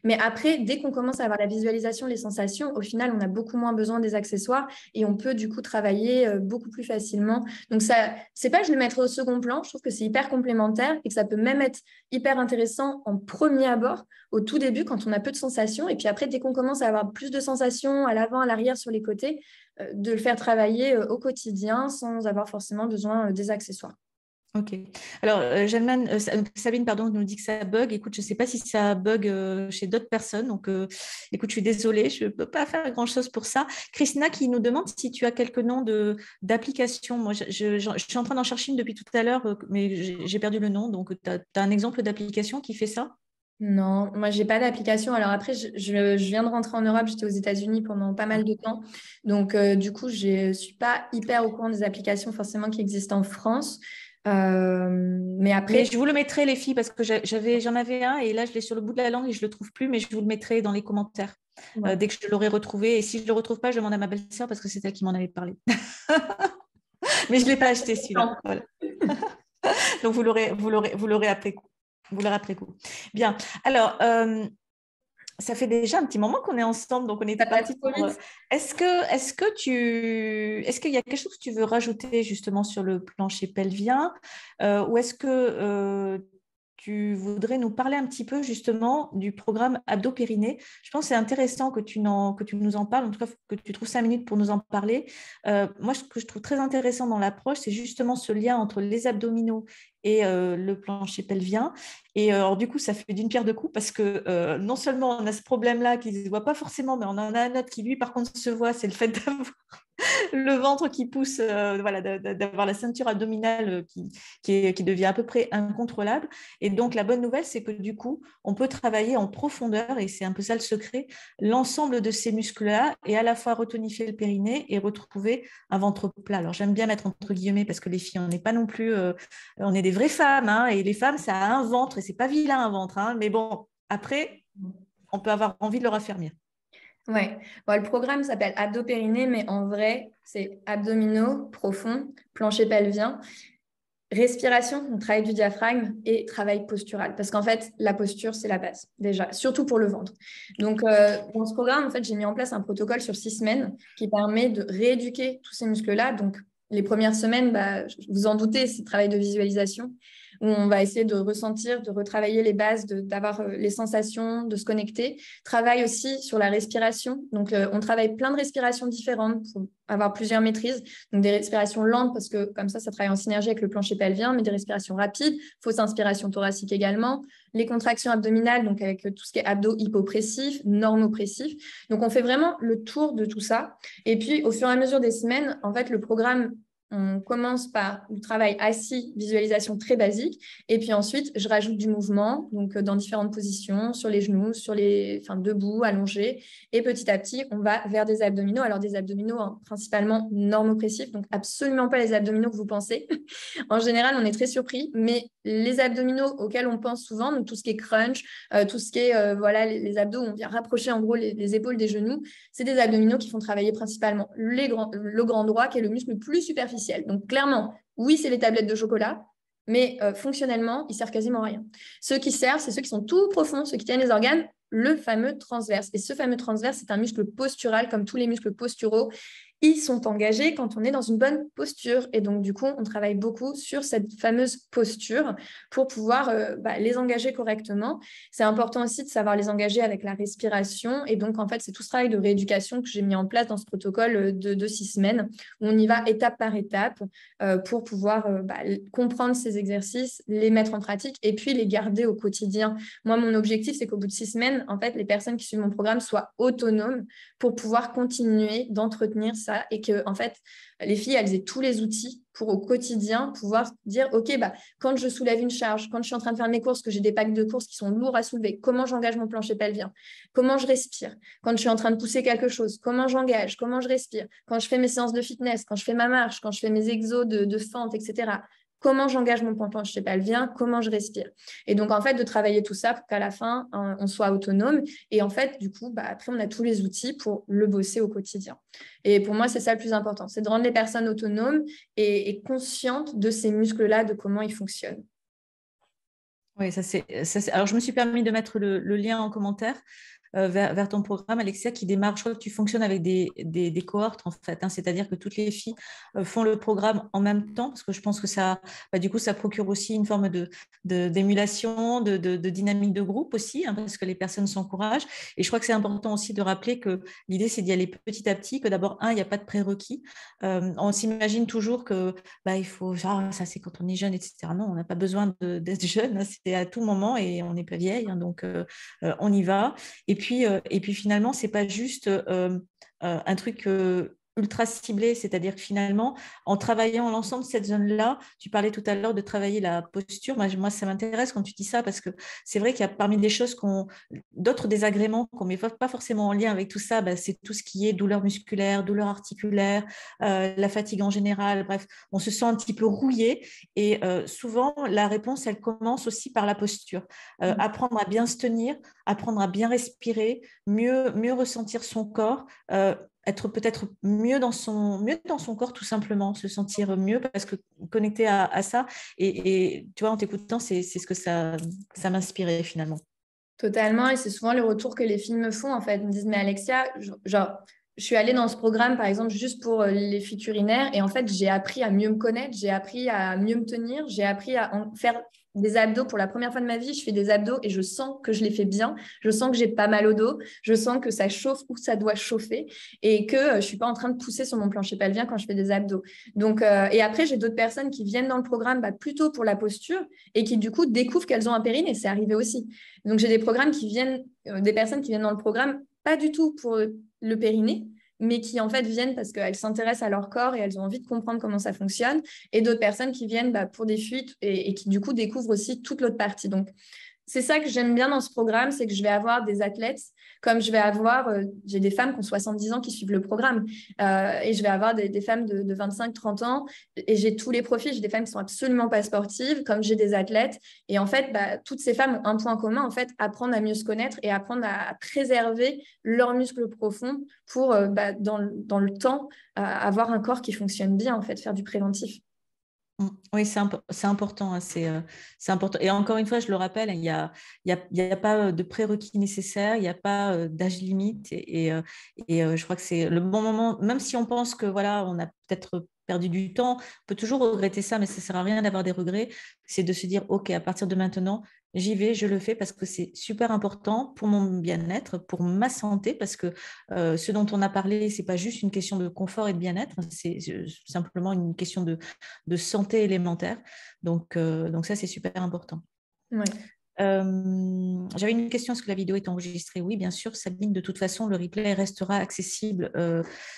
Mais après, dès qu'on commence à avoir la visualisation, les sensations, au final, on a beaucoup moins besoin des accessoires et on peut du coup travailler beaucoup plus facilement. Donc, ça, c'est pas je le mettrai au second plan, je trouve que c'est hyper complémentaire et que ça peut même être hyper intéressant en premier abord, au tout début, quand on a peu de sensations. Et puis après, dès qu'on commence à avoir plus de sensations à l'avant, à l'arrière, sur les côtés, de le faire travailler au quotidien sans avoir forcément besoin des accessoires. Ok. Alors, Sabine, pardon, nous dit que ça bug. Écoute, je ne sais pas si ça bug chez d'autres personnes. Donc, écoute, je suis désolée, je ne peux pas faire grand-chose pour ça. Christina qui nous demande si tu as quelques noms d'applications. Moi, je suis en train d'en chercher une depuis tout à l'heure, mais j'ai perdu le nom. Donc, tu as un exemple d'application qui fait ça? Non, moi, j'ai pas d'application. Alors après, je viens de rentrer en Europe, j'étais aux États-Unis pendant pas mal de temps. Donc, du coup, je ne suis pas hyper au courant des applications forcément qui existent en France. Mais après… Mais je vous le mettrai, les filles, parce que j'en avais un et là, je l'ai sur le bout de la langue et je ne le trouve plus, mais je vous le mettrai dans les commentaires dès que je l'aurai retrouvé. Et si je ne le retrouve pas, je demande à ma belle-sœur parce que c'est elle qui m'en avait parlé. Mais je ne l'ai pas acheté, celui-là. Voilà. Donc, vous l'aurez après coup. Vous l'aurez après coup. Bien. Alors, ça fait déjà un petit moment qu'on est ensemble, donc on était parti pour… Est-ce qu'il y a quelque chose que tu veux rajouter justement sur le plancher pelvien ou est-ce que tu voudrais nous parler un petit peu justement du programme abdos-périnée? Je pense que c'est intéressant que tu nous en parles, en tout cas que tu trouves 5 minutes pour nous en parler. Moi, ce que je trouve très intéressant dans l'approche, c'est justement ce lien entre les abdominaux et le plancher pelvien. Et alors, du coup, ça fait d'une pierre deux coups parce que non seulement on a ce problème-là qui ne se voit pas forcément, mais on en a un autre qui, lui, par contre, se voit, c'est le fait d'avoir le ventre qui pousse, voilà, d'avoir la ceinture abdominale qui devient à peu près incontrôlable. Et donc, la bonne nouvelle, c'est que du coup, on peut travailler en profondeur, et c'est un peu ça le secret, l'ensemble de ces muscles-là, et à la fois retonifier le périnée et retrouver un ventre plat. Alors, j'aime bien mettre entre guillemets parce que les filles, on n'est pas non plus… on est des vraies femmes, hein, et les femmes, ça a un ventre, et c'est pas vilain un ventre, hein, mais bon, après, on peut avoir envie de le raffermir. Ouais, bon, le programme s'appelle abdos-périnée, mais en vrai, c'est abdominaux profonds, plancher pelvien, respiration, donc travail du diaphragme et travail postural. Parce qu'en fait, la posture, c'est la base, déjà, surtout pour le ventre. Donc, dans ce programme, en fait, j'ai mis en place un protocole sur 6 semaines qui permet de rééduquer tous ces muscles-là. Donc, les premières semaines, vous en doutez, c'est le travail de visualisation, où on va essayer de ressentir, de retravailler les bases, d'avoir les sensations, de se connecter. Travaille aussi sur la respiration. Donc, on travaille plein de respirations différentes pour avoir plusieurs maîtrises. Donc, des respirations lentes, parce que comme ça travaille en synergie avec le plancher pelvien, mais des respirations rapides, fausse inspiration thoracique également. Les contractions abdominales, donc avec tout ce qui est abdos hypopressif, normopressif. Donc, on fait vraiment le tour de tout ça. Et puis, au fur et à mesure des semaines, en fait, le programme, on commence par le travail assis, visualisation très basique. Et puis ensuite, je rajoute du mouvement, donc dans différentes positions, sur les genoux, debout, allongé. Et petit à petit, on va vers des abdominaux. Alors, des abdominaux principalement normopressifs, donc absolument pas les abdominaux que vous pensez. En général, on est très surpris, mais les abdominaux auxquels on pense souvent, donc tout ce qui est crunch, tout ce qui est les abdos où on vient rapprocher en gros les épaules des genoux, c'est des abdominaux qui font travailler principalement le grand droit, qui est le muscle le plus superficiel. Donc clairement, oui, c'est les tablettes de chocolat, mais fonctionnellement, ils servent quasiment à rien. Ceux qui servent, c'est ceux qui sont tout profonds, ceux qui tiennent les organes, le fameux transverse. Et ce fameux transverse, c'est un muscle postural, comme tous les muscles posturaux. Ils sont engagés quand on est dans une bonne posture. Et donc, du coup, on travaille beaucoup sur cette fameuse posture pour pouvoir les engager correctement. C'est important aussi de savoir les engager avec la respiration. Et donc, en fait, c'est tout ce travail de rééducation que j'ai mis en place dans ce protocole de 6 semaines, où on y va étape par étape pour pouvoir comprendre ces exercices, les mettre en pratique et puis les garder au quotidien. Moi, mon objectif, c'est qu'au bout de 6 semaines, en fait, les personnes qui suivent mon programme soient autonomes pour pouvoir continuer d'entretenir ça et que, en fait, les filles, elles aient tous les outils pour au quotidien pouvoir dire, OK, quand je soulève une charge, quand je suis en train de faire mes courses, que j'ai des packs de courses qui sont lourds à soulever, comment j'engage mon plancher pelvien? Comment je respire? Quand je suis en train de pousser quelque chose, comment j'engage? Comment je respire? Quand je fais mes séances de fitness, quand je fais ma marche, quand je fais mes exos de fente, etc. Comment j'engage mon plancher pelvien? Comment je respire? Et donc, en fait, de travailler tout ça pour qu'à la fin, on soit autonome. Et en fait, du coup, après, on a tous les outils pour le bosser au quotidien. Et pour moi, c'est ça le plus important, c'est de rendre les personnes autonomes et conscientes de ces muscles-là, de comment ils fonctionnent. Oui, alors, je me suis permis de mettre le lien en commentaire vers ton programme, Alexia, qui démarre. Je crois que tu fonctionnes avec des cohortes, en fait, hein, c'est-à-dire que toutes les filles font le programme en même temps, parce que je pense que ça, du coup, ça procure aussi une forme d'émulation, de dynamique de groupe aussi, hein, parce que les personnes s'encouragent. Et je crois que c'est important aussi de rappeler que l'idée, c'est d'y aller petit à petit, que d'abord, il n'y a pas de prérequis. On s'imagine toujours que il faut, ça c'est quand on est jeune, etc. Non, on n'a pas besoin d'être jeune, hein, c'est à tout moment et on n'est pas vieille, hein, donc on y va. Et puis finalement, ce n'est pas juste un truc ultra ciblé, c'est-à-dire que finalement, en travaillant l'ensemble de cette zone-là, tu parlais tout à l'heure de travailler la posture. Moi, ça m'intéresse quand tu dis ça, parce que c'est vrai qu'il y a parmi les choses d'autres désagréments qu'on ne met pas forcément en lien avec tout ça, c'est tout ce qui est douleur musculaire, douleur articulaire, la fatigue en général. Bref, on se sent un petit peu rouillé et souvent, la réponse, elle commence aussi par la posture. Apprendre à bien se tenir, apprendre à bien respirer, mieux ressentir son corps, être peut-être mieux dans son corps, tout simplement, se sentir mieux, parce que connecté à ça. Et tu vois, en t'écoutant, c'est ce que ça m'inspirait finalement. Totalement, et c'est souvent le retour que les filles me font, en fait. Ils me disent, mais Alexia, genre, je suis allée dans ce programme, par exemple, juste pour les fuites urinaires, et en fait, j'ai appris à mieux me connaître, j'ai appris à mieux me tenir, j'ai appris à faire des abdos pour la première fois de ma vie. Je fais des abdos et je sens que je les fais bien, je sens que j'ai pas mal au dos, je sens que ça chauffe où ça doit chauffer, et que je suis pas en train de pousser sur mon plancher pelvien quand je fais des abdos. Donc, et après, j'ai d'autres personnes qui viennent dans le programme plutôt pour la posture, et qui du coup découvrent qu'elles ont un périnée, c'est arrivé aussi. Donc, j'ai des programmes qui viennent, des personnes qui viennent dans le programme, pas du tout pour le périnée, mais qui en fait viennent parce qu'elles s'intéressent à leur corps et elles ont envie de comprendre comment ça fonctionne. Et d'autres personnes qui viennent pour des fuites et qui du coup découvrent aussi toute l'autre partie. Donc, c'est ça que j'aime bien dans ce programme, c'est que je vais avoir des athlètes, comme je vais avoir, j'ai des femmes qui ont 70 ans qui suivent le programme, et je vais avoir des femmes de 25-30 ans, et j'ai tous les profils, j'ai des femmes qui sont absolument pas sportives, comme j'ai des athlètes, et en fait, toutes ces femmes ont un point commun, en fait, apprendre à mieux se connaître et apprendre à préserver leurs muscles profonds pour, dans le temps, avoir un corps qui fonctionne bien, en fait, faire du préventif. Oui, c'est important, hein, c'est important. Et encore une fois, je le rappelle, il y a pas de prérequis nécessaires, il n'y a pas d'âge limite. Et je crois que c'est le bon moment, même si on pense que voilà, on a peut-être perdu du temps. On peut toujours regretter ça, mais ça ne sert à rien d'avoir des regrets. C'est de se dire, OK, à partir de maintenant, j'y vais, je le fais parce que c'est super important pour mon bien-être, pour ma santé, parce que ce dont on a parlé, ce n'est pas juste une question de confort et de bien-être, c'est simplement une question de santé élémentaire. Donc ça, c'est super important. Ouais. J'avais une question, est-ce que la vidéo est enregistrée? Oui, bien sûr, Sabine, de toute façon, le replay restera accessible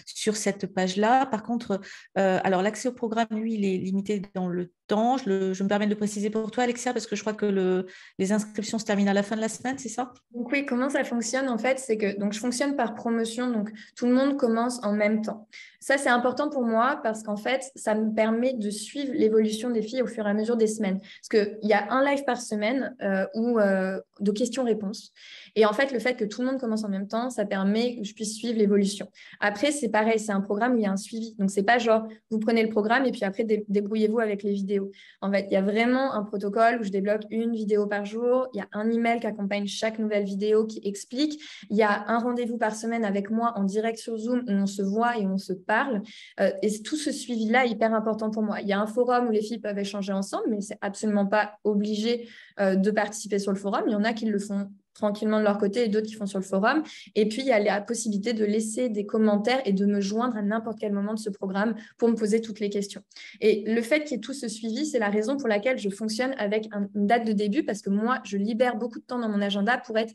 sur cette page-là. Par contre, alors l'accès au programme, lui, il est limité dans le temps. Je me permets de le préciser pour toi, Alexia, parce que je crois que les inscriptions se terminent à la fin de la semaine, c'est ça? Donc oui, comment ça fonctionne en fait, c'est que donc je fonctionne par promotion, donc tout le monde commence en même temps. Ça, c'est important pour moi parce qu'en fait, ça me permet de suivre l'évolution des filles au fur et à mesure des semaines. Parce qu'il y a un live par semaine de questions-réponses. Et en fait, le fait que tout le monde commence en même temps, ça permet que je puisse suivre l'évolution. Après, c'est pareil, c'est un programme où il y a un suivi. Donc, c'est pas genre, vous prenez le programme et puis après, débrouillez-vous avec les vidéos. En fait, il y a vraiment un protocole où je débloque une vidéo par jour. Il y a un email qui accompagne chaque nouvelle vidéo qui explique. Il y a un rendez-vous par semaine avec moi en direct sur Zoom où on se voit et on se parle. Et tout ce suivi-là est hyper important pour moi. Il y a un forum où les filles peuvent échanger ensemble, mais c'est absolument pas obligé de participer sur le forum. Il y en a qui le font tranquillement de leur côté et d'autres qui font sur le forum. Et puis, il y a la possibilité de laisser des commentaires et de me joindre à n'importe quel moment de ce programme pour me poser toutes les questions. Et le fait qu'il y ait tout ce suivi, c'est la raison pour laquelle je fonctionne avec une date de début parce que moi, je libère beaucoup de temps dans mon agenda pour être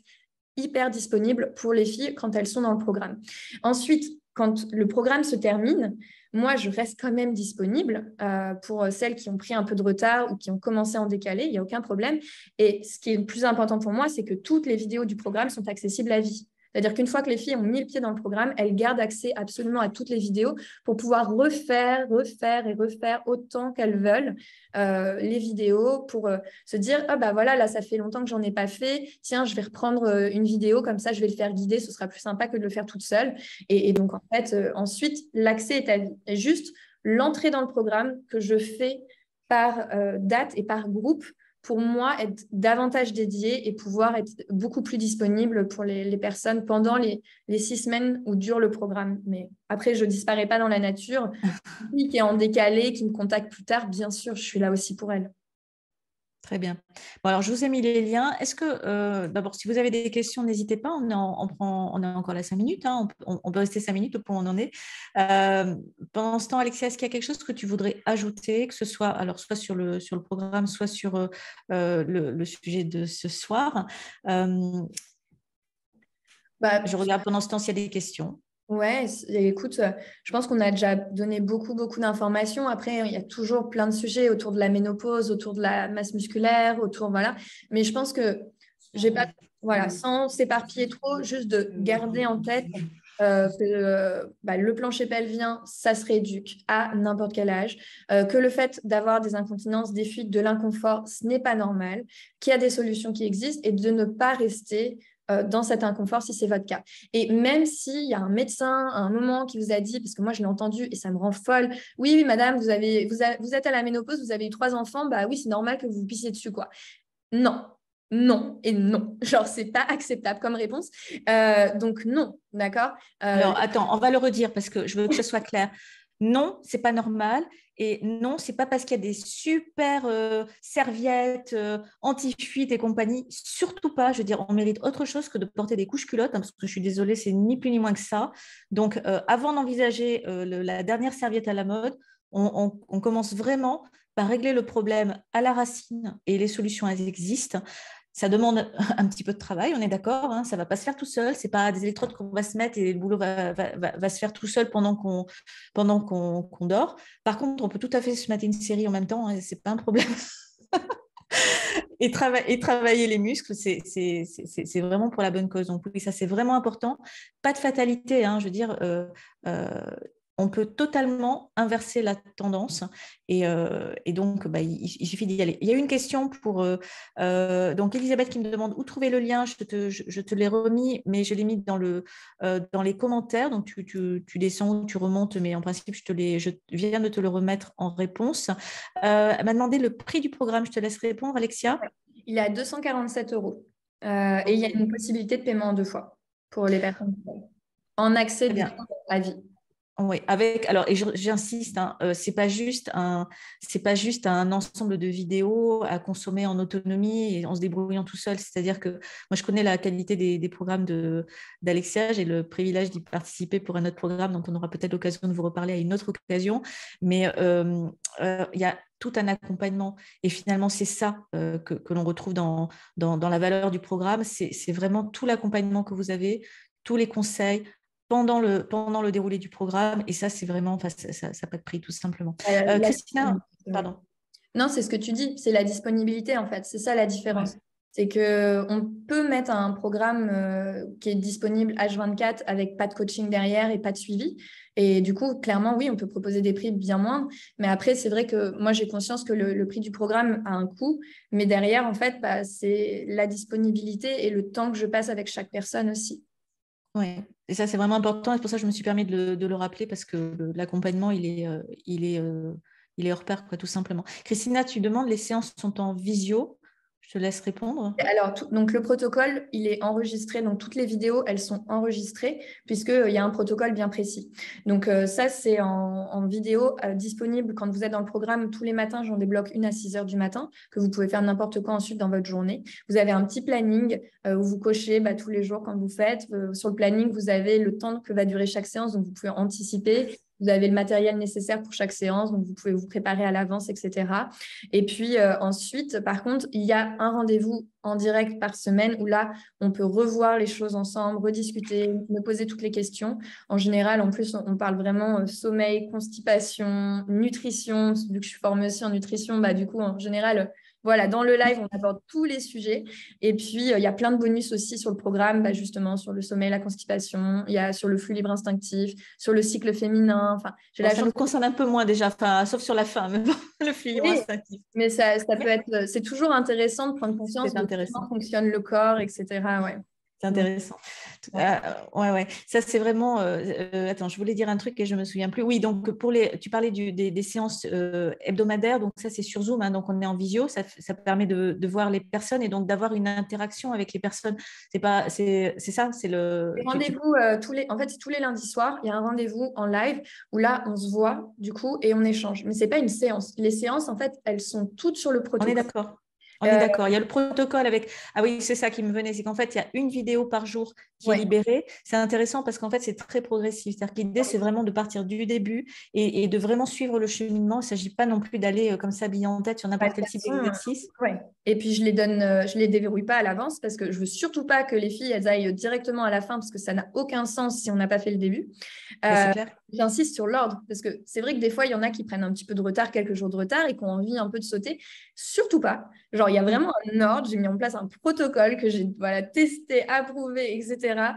hyper disponible pour les filles quand elles sont dans le programme. Ensuite, quand le programme se termine, moi, je reste quand même disponible pour celles qui ont pris un peu de retard ou qui ont commencé à en décaler, il n'y a aucun problème. Et ce qui est le plus important pour moi, c'est que toutes les vidéos du programme sont accessibles à vie. C'est-à-dire qu'une fois que les filles ont mis le pied dans le programme, elles gardent accès absolument à toutes les vidéos pour pouvoir refaire et refaire autant qu'elles veulent les vidéos pour se dire, ah bah voilà, là, ça fait longtemps que j'en ai pas fait. Tiens, je vais reprendre une vidéo, comme ça, je vais le faire guider. Ce sera plus sympa que de le faire toute seule. Et donc, en fait, ensuite, l'accès est à vie. Et juste l'entrée dans le programme que je fais par date et par groupe, pour moi, être davantage dédiée et pouvoir être beaucoup plus disponible pour les personnes pendant les 6 semaines où dure le programme. Mais après, je ne disparais pas dans la nature. Qui est en décalé, qui me contacte plus tard, bien sûr, je suis là aussi pour elle. Très bien. Bon, alors, je vous ai mis les liens. Est-ce que, d'abord, si vous avez des questions, n'hésitez pas. On est encore là 5 minutes. Hein. On peut rester 5 minutes au point où on en est. Pendant ce temps, Alexia, est-ce qu'il y a quelque chose que tu voudrais ajouter, que ce soit, alors, soit sur le programme, soit sur le sujet de ce soir? Je regarde pendant ce temps s'il y a des questions. Ouais, écoute, je pense qu'on a déjà donné beaucoup d'informations. Après, il y a toujours plein de sujets autour de la ménopause, autour de la masse musculaire, voilà. Mais je pense que j'ai pas, voilà, sans s'éparpiller trop, juste de garder en tête que le plancher pelvien, ça se rééduque à n'importe quel âge, que le fait d'avoir des incontinences, des fuites, de l'inconfort, ce n'est pas normal, qu'il y a des solutions qui existent et de ne pas rester dans cet inconfort si c'est votre cas. Et même s'il y a un médecin à un moment qui vous a dit, parce que moi je l'ai entendu et ça me rend folle, oui, oui madame, vous êtes à la ménopause, vous avez eu 3 enfants, bah oui, c'est normal que vous vous pissiez dessus, quoi. Non, non et non. Genre, c'est pas acceptable comme réponse. Donc non, d'accord. Alors, attends, on va le redire parce que je veux que ce soit clair. Non, c'est pas normal. Et non, c'est pas parce qu'il y a des super serviettes anti-fuite et compagnie. Surtout pas. Je veux dire, on mérite autre chose que de porter des couches culottes, hein, parce que je suis désolée, c'est ni plus ni moins que ça. Donc, avant d'envisager la dernière serviette à la mode, on commence vraiment par régler le problème à la racine et les solutions, elles existent. Ça demande un petit peu de travail, on est d'accord, hein, ça ne va pas se faire tout seul, ce n'est pas des électrodes qu'on va se mettre et le boulot va se faire tout seul pendant qu'on dort. Par contre, on peut tout à fait se mettre une série en même temps, hein, ce n'est pas un problème. Et travailler les muscles, c'est vraiment pour la bonne cause. Donc oui, ça c'est vraiment important. Pas de fatalité, hein, je veux dire, on peut totalement inverser la tendance et donc il suffit d'y aller. Il y a une question pour donc Elisabeth qui me demande où trouver le lien. Je te l'ai remis, mais je l'ai mis dans les commentaires. Donc tu descends ou tu remontes, mais en principe je viens de te le remettre en réponse. Elle m'a demandé le prix du programme. Je te laisse répondre, Alexia. Il est à 247 euros et il y a une possibilité de paiement en 2 fois pour les personnes en accès du coup à vie. Oui, alors, et j'insiste, hein, c'est pas juste un ensemble de vidéos à consommer en autonomie et en se débrouillant tout seul. C'est-à-dire que moi, je connais la qualité des programmes d'Alexia. J'ai le privilège d'y participer pour un autre programme dont on aura peut-être l'occasion de vous reparler à une autre occasion. Mais il y a tout un accompagnement. Et finalement, c'est ça que l'on retrouve dans la valeur du programme. C'est vraiment tout l'accompagnement que vous avez, tous les conseils pendant le déroulé du programme. Et ça, c'est vraiment, enfin, ça n'a pas de prix, tout simplement. Christina, pardon. Non, c'est ce que tu dis, c'est la disponibilité en fait, c'est ça la différence. Ouais. C'est qu'on peut mettre un programme qui est disponible H24 avec pas de coaching derrière et pas de suivi. Et du coup, clairement, oui, on peut proposer des prix bien moindres. Mais après, c'est vrai que moi, j'ai conscience que le prix du programme a un coût. Mais derrière, en fait, bah, c'est la disponibilité et le temps que je passe avec chaque personne aussi. Oui, et ça, c'est vraiment important. Et c'est pour ça que je me suis permis de le rappeler parce que l'accompagnement, il est hors pair, quoi, tout simplement. Christina, tu demandes, les séances sont en visio. Je te laisse répondre. Alors, donc le protocole, il est enregistré. Donc, toutes les vidéos, elles sont enregistrées puisqu'il y a un protocole bien précis. Donc, ça, c'est en vidéo disponible quand vous êtes dans le programme. Tous les matins, j'en débloque une à 6 heures du matin que vous pouvez faire n'importe quand ensuite dans votre journée. Vous avez un petit planning où vous cochez tous les jours quand vous faites. Sur le planning, vous avez le temps que va durer chaque séance. Donc, vous pouvez anticiper. Vous avez le matériel nécessaire pour chaque séance. Donc, vous pouvez vous préparer à l'avance, etc. Et puis ensuite, par contre, il y a un rendez-vous en direct par semaine où là, on peut revoir les choses ensemble, rediscuter, me poser toutes les questions. En général, en plus, on parle vraiment sommeil, constipation, nutrition. Vu que je suis formée aussi en nutrition, du coup, en général, voilà, dans le live, on aborde tous les sujets. Et puis, il y a plein de bonus aussi sur le programme, justement, sur le sommeil, la constipation. Il y a sur le flux libre instinctif, sur le cycle féminin. Enfin, j'ai Bon, la ça chance. nous concerne un peu moins déjà, enfin, sauf sur la fin, mais bon, le flux libre Oui, instinctif. mais ça peut être, c'est toujours intéressant de prendre conscience C'est de comment intéressant. fonctionne le corps, etc. Ouais. C'est Donc, intéressant. ouais. Ouais. Ça, c'est vraiment. Attends, je voulais dire un truc et je ne me souviens plus. Oui, donc tu parlais des séances hebdomadaires. Donc, ça, c'est sur Zoom. Hein, donc, on est en visio. Ça permet de voir les personnes et donc d'avoir une interaction avec les personnes. C'est ça. C'est le. Rendez-vous en fait, c'est tous les lundis soirs. Il y a un rendez-vous en live où là, on se voit du coup et on échange. Mais c'est pas une séance. Les séances, en fait, elles sont toutes sur le On est protocole. d'accord. On est Euh, d'accord. Il y a le protocole avec. Ah oui, c'est ça qui me venait. C'est qu'en fait, il y a une vidéo par jour qui est ouais. libérée. C'est intéressant parce qu'en fait, c'est très progressif. C'est-à-dire que l'idée, c'est vraiment de partir du début et de vraiment suivre le cheminement. Il ne s'agit pas non plus d'aller comme ça, bille en tête sur De n'importe quel toute type façon, d'exercice. ouais. Et puis je les déverrouille pas à l'avance parce que je veux surtout pas que les filles elles aillent directement à la fin parce que ça n'a aucun sens si on n'a pas fait le début. Ben, c'est Euh, clair. J'insiste sur l'ordre parce que c'est vrai que des fois il y en a qui prennent un petit peu de retard, quelques jours de retard et qui ont envie un peu de sauter. Surtout pas. Genre il y a Mm. vraiment un ordre, j'ai mis en place un protocole que j'ai testé, approuvé, etc.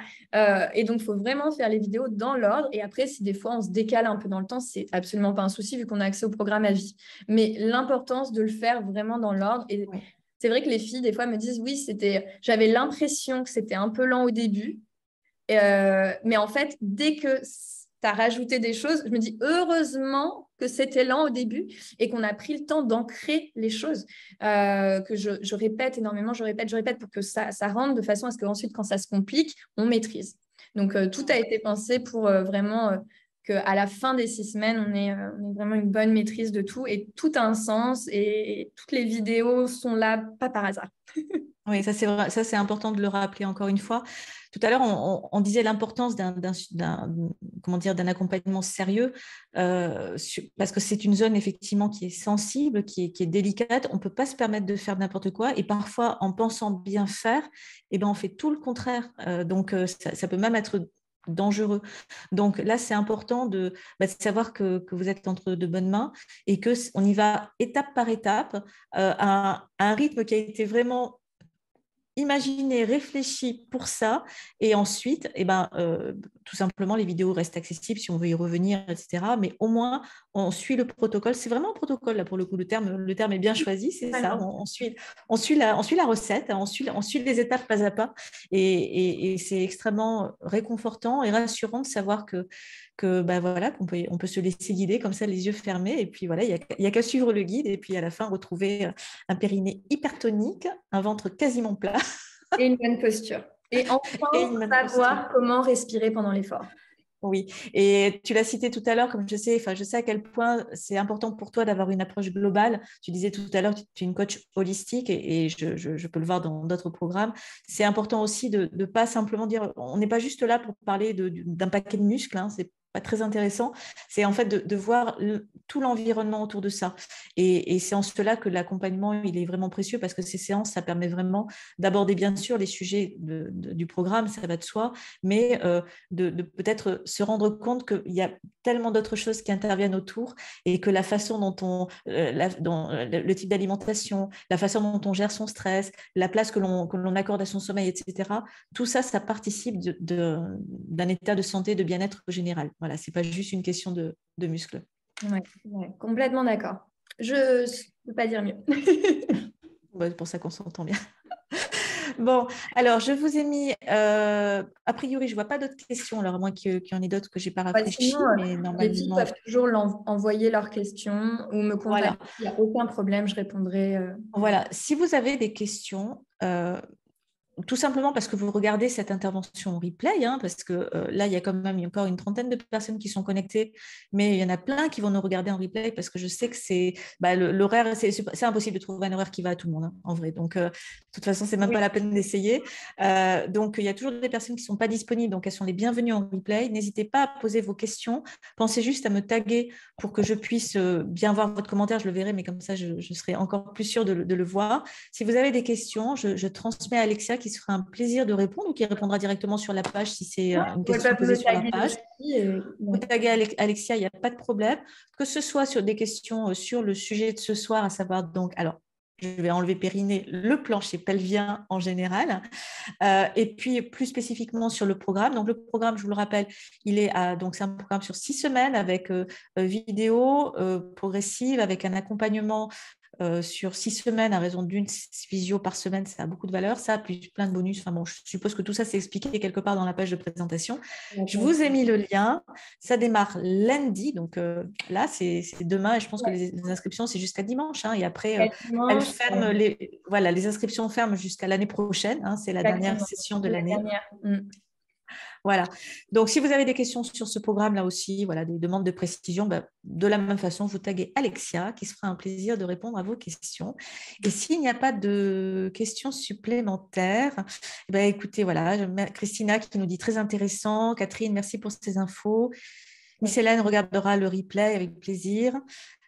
Et donc il faut vraiment faire les vidéos dans l'ordre. Et après si des fois on se décale un peu dans le temps, c'est absolument pas un souci vu qu'on a accès au programme à vie. Mais l'importance de le faire vraiment dans l'ordre. Et Oui. c'est vrai que les filles, des fois, me disent, oui, j'avais l'impression que c'était un peu lent au début. Mais en fait, dès que tu as rajouté des choses, je me dis, heureusement que c'était lent au début et qu'on a pris le temps d'ancrer les choses. Que je répète énormément, je répète pour que ça rentre de façon à ce qu'ensuite, quand ça se complique, on maîtrise. Donc, tout a été pensé pour vraiment qu'à la fin des 6 semaines, on ait vraiment une bonne maîtrise de tout et tout a un sens et toutes les vidéos sont là, pas par hasard. Oui, ça c'est vrai, ça c'est important de le rappeler encore une fois. Tout à l'heure, on disait l'importance comment dire, d'un accompagnement sérieux parce que c'est une zone effectivement qui est sensible, qui est délicate. On ne peut pas se permettre de faire n'importe quoi et parfois, en pensant bien faire, eh ben, on fait tout le contraire. Donc, ça peut même être dangereux. Donc là, c'est important de savoir que vous êtes entre de bonnes mains et qu'on y va étape par étape à un rythme qui a été vraiment imaginé, réfléchi pour ça. Et ensuite, tout simplement, les vidéos restent accessibles si on veut y revenir, etc. Mais au moins, on suit le protocole. C'est vraiment un protocole, là, pour le coup. Le terme est bien choisi, c'est ça. On suit la recette, on suit les étapes pas à pas. Et c'est extrêmement réconfortant et rassurant de savoir qu'on peut se laisser guider comme ça, les yeux fermés. Et puis voilà, il y a qu'à suivre le guide et puis à la fin, retrouver un périnée hypertonique, un ventre quasiment plat. Et une bonne posture. Et enfin, Et une bonne posture. savoir comment respirer pendant l'effort. Oui, et tu l'as cité tout à l'heure, comme je sais à quel point c'est important pour toi d'avoir une approche globale. Tu disais tout à l'heure, tu es une coach holistique et je peux le voir dans d'autres programmes. C'est important aussi de ne pas simplement dire, on n'est pas juste là pour parler d'un paquet de muscles, hein, c'est pas très intéressant. C'est en fait de voir tout l'environnement autour de ça. Et c'est en cela que l'accompagnement, il est vraiment précieux parce que ces séances, ça permet vraiment d'aborder bien sûr les sujets du programme, ça va de soi, mais de peut-être se rendre compte qu'il y a tellement d'autres choses qui interviennent autour et que la façon le type d'alimentation, la façon dont on gère son stress, la place que l'on accorde à son sommeil, etc., tout ça, ça participe d'un état de santé, de bien-être général. Voilà, ce n'est pas juste une question de muscles. Ouais, complètement d'accord. Je ne peux pas dire mieux. C'est pour ça qu'on s'entend bien. Bon, alors je vous ai mis, a priori, je ne vois pas d'autres questions, alors à moins qu'il y en ait d'autres que je n'ai pas rafraîchies, Sinon, mais les filles normalement. peuvent toujours envoyer leurs questions ou me Voilà. contacter. Il n'y a aucun problème, je répondrai. Voilà, si vous avez des questions, tout simplement parce que vous regardez cette intervention en replay, hein, parce que là, il y a quand même encore une trentaine de personnes qui sont connectées, mais il y en a plein qui vont nous regarder en replay parce que je sais que l'horaire, c'est impossible de trouver un horaire qui va à tout le monde, hein, en vrai. Donc, de toute façon, c'est même pas la peine d'essayer. Donc, il y a toujours des personnes qui ne sont pas disponibles, donc elles sont les bienvenues en replay. N'hésitez pas à poser vos questions. Pensez juste à me taguer pour que je puisse bien voir votre commentaire, je le verrai, mais comme ça, je serai encore plus sûre de le voir. Si vous avez des questions, je transmets à Alexia qui se fera un plaisir de répondre ou qui répondra directement sur la page si c'est une question posée sur la page. Vous taguez Alexia, il n'y a pas de problème. Que ce soit sur des questions sur le sujet de ce soir, à savoir donc, alors, je vais enlever périnée, le plancher pelvien en général, et puis plus spécifiquement sur le programme. Donc le programme, je vous le rappelle, donc c'est un programme sur 6 semaines avec vidéo progressive, avec un accompagnement sur 6 semaines à raison d'une visio par semaine, ça a beaucoup de valeur, ça, plus plein de bonus. Enfin bon, je suppose que tout ça, c'est expliqué quelque part dans la page de présentation. Je vous ai mis le lien. Ça démarre lundi, donc là, c'est demain, et je pense que les inscriptions, c'est jusqu'à dimanche. Hein, et après, elles ferment les inscriptions ferment jusqu'à l'année prochaine. Hein, c'est la dernière session de l'année. Voilà. Donc, si vous avez des questions sur ce programme-là aussi, voilà, des demandes de précision, de la même façon, vous taguez Alexia, qui se fera un plaisir de répondre à vos questions. Et s'il n'y a pas de questions supplémentaires, écoutez, voilà, Christina qui nous dit très intéressant. Catherine, merci pour ces infos. Miss Hélène regardera le replay avec plaisir.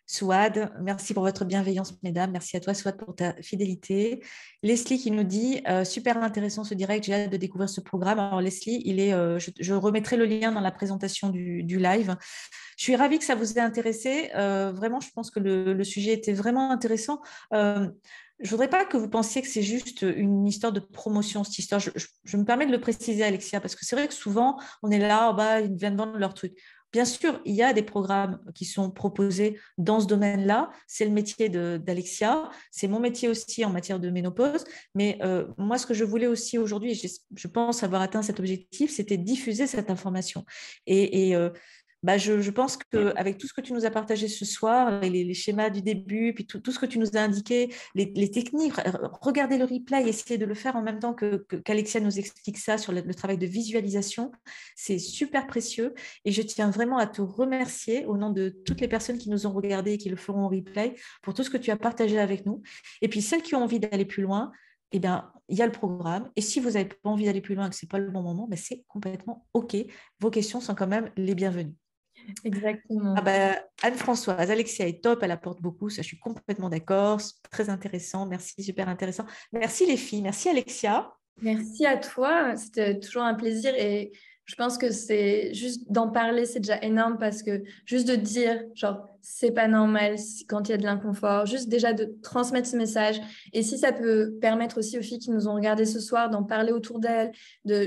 Souad, merci pour votre bienveillance, mesdames. Merci à toi, Souad, pour ta fidélité. Leslie qui nous dit super intéressant ce direct, j'ai hâte de découvrir ce programme. Alors, Leslie, je remettrai le lien dans la présentation du live. Je suis ravie que ça vous ait intéressé. Vraiment, je pense que le sujet était vraiment intéressant. Je ne voudrais pas que vous pensiez que c'est juste une histoire de promotion, cette histoire. Je me permets de le préciser, Alexia, parce que c'est vrai que souvent, on est là, ils viennent vendre leur truc. Bien sûr, il y a des programmes qui sont proposés dans ce domaine-là. C'est le métier d'Alexia. C'est mon métier aussi en matière de ménopause. Mais moi, ce que je voulais aussi aujourd'hui, et je pense avoir atteint cet objectif, c'était diffuser cette information. Je pense qu'avec tout ce que tu nous as partagé ce soir, les schémas du début, puis tout ce que tu nous as indiqué, les techniques, regardez le replay, essayez de le faire en même temps qu'Alexia nous explique ça sur le travail de visualisation. C'est super précieux et je tiens vraiment à te remercier au nom de toutes les personnes qui nous ont regardés et qui le feront en replay pour tout ce que tu as partagé avec nous. Et puis celles qui ont envie d'aller plus loin, il y a le programme. Et si vous n'avez pas envie d'aller plus loin et que ce n'est pas le bon moment, c'est complètement OK. Vos questions sont quand même les bienvenues. Exactement. Anne-Françoise, Alexia est top, elle apporte beaucoup, ça je suis complètement d'accord, très intéressant, merci, super intéressant. Merci les filles, merci Alexia. Merci à toi, c'était toujours un plaisir et je pense que c'est juste d'en parler, c'est déjà énorme parce que juste de dire, genre, c'est pas normal quand il y a de l'inconfort, juste déjà de transmettre ce message. Et si ça peut permettre aussi aux filles qui nous ont regardé ce soir d'en parler autour d'elles,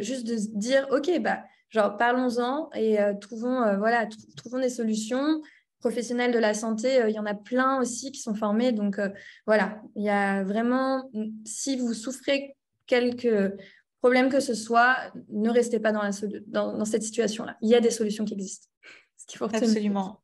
juste de se dire, OK, genre, parlons-en et trouvons des solutions. Professionnels de la santé, il y en a plein aussi qui sont formés. Donc, voilà, il y a vraiment, si vous souffrez quelques problème que ce soit, ne restez pas dans cette situation-là. Il y a des solutions qui existent. Absolument.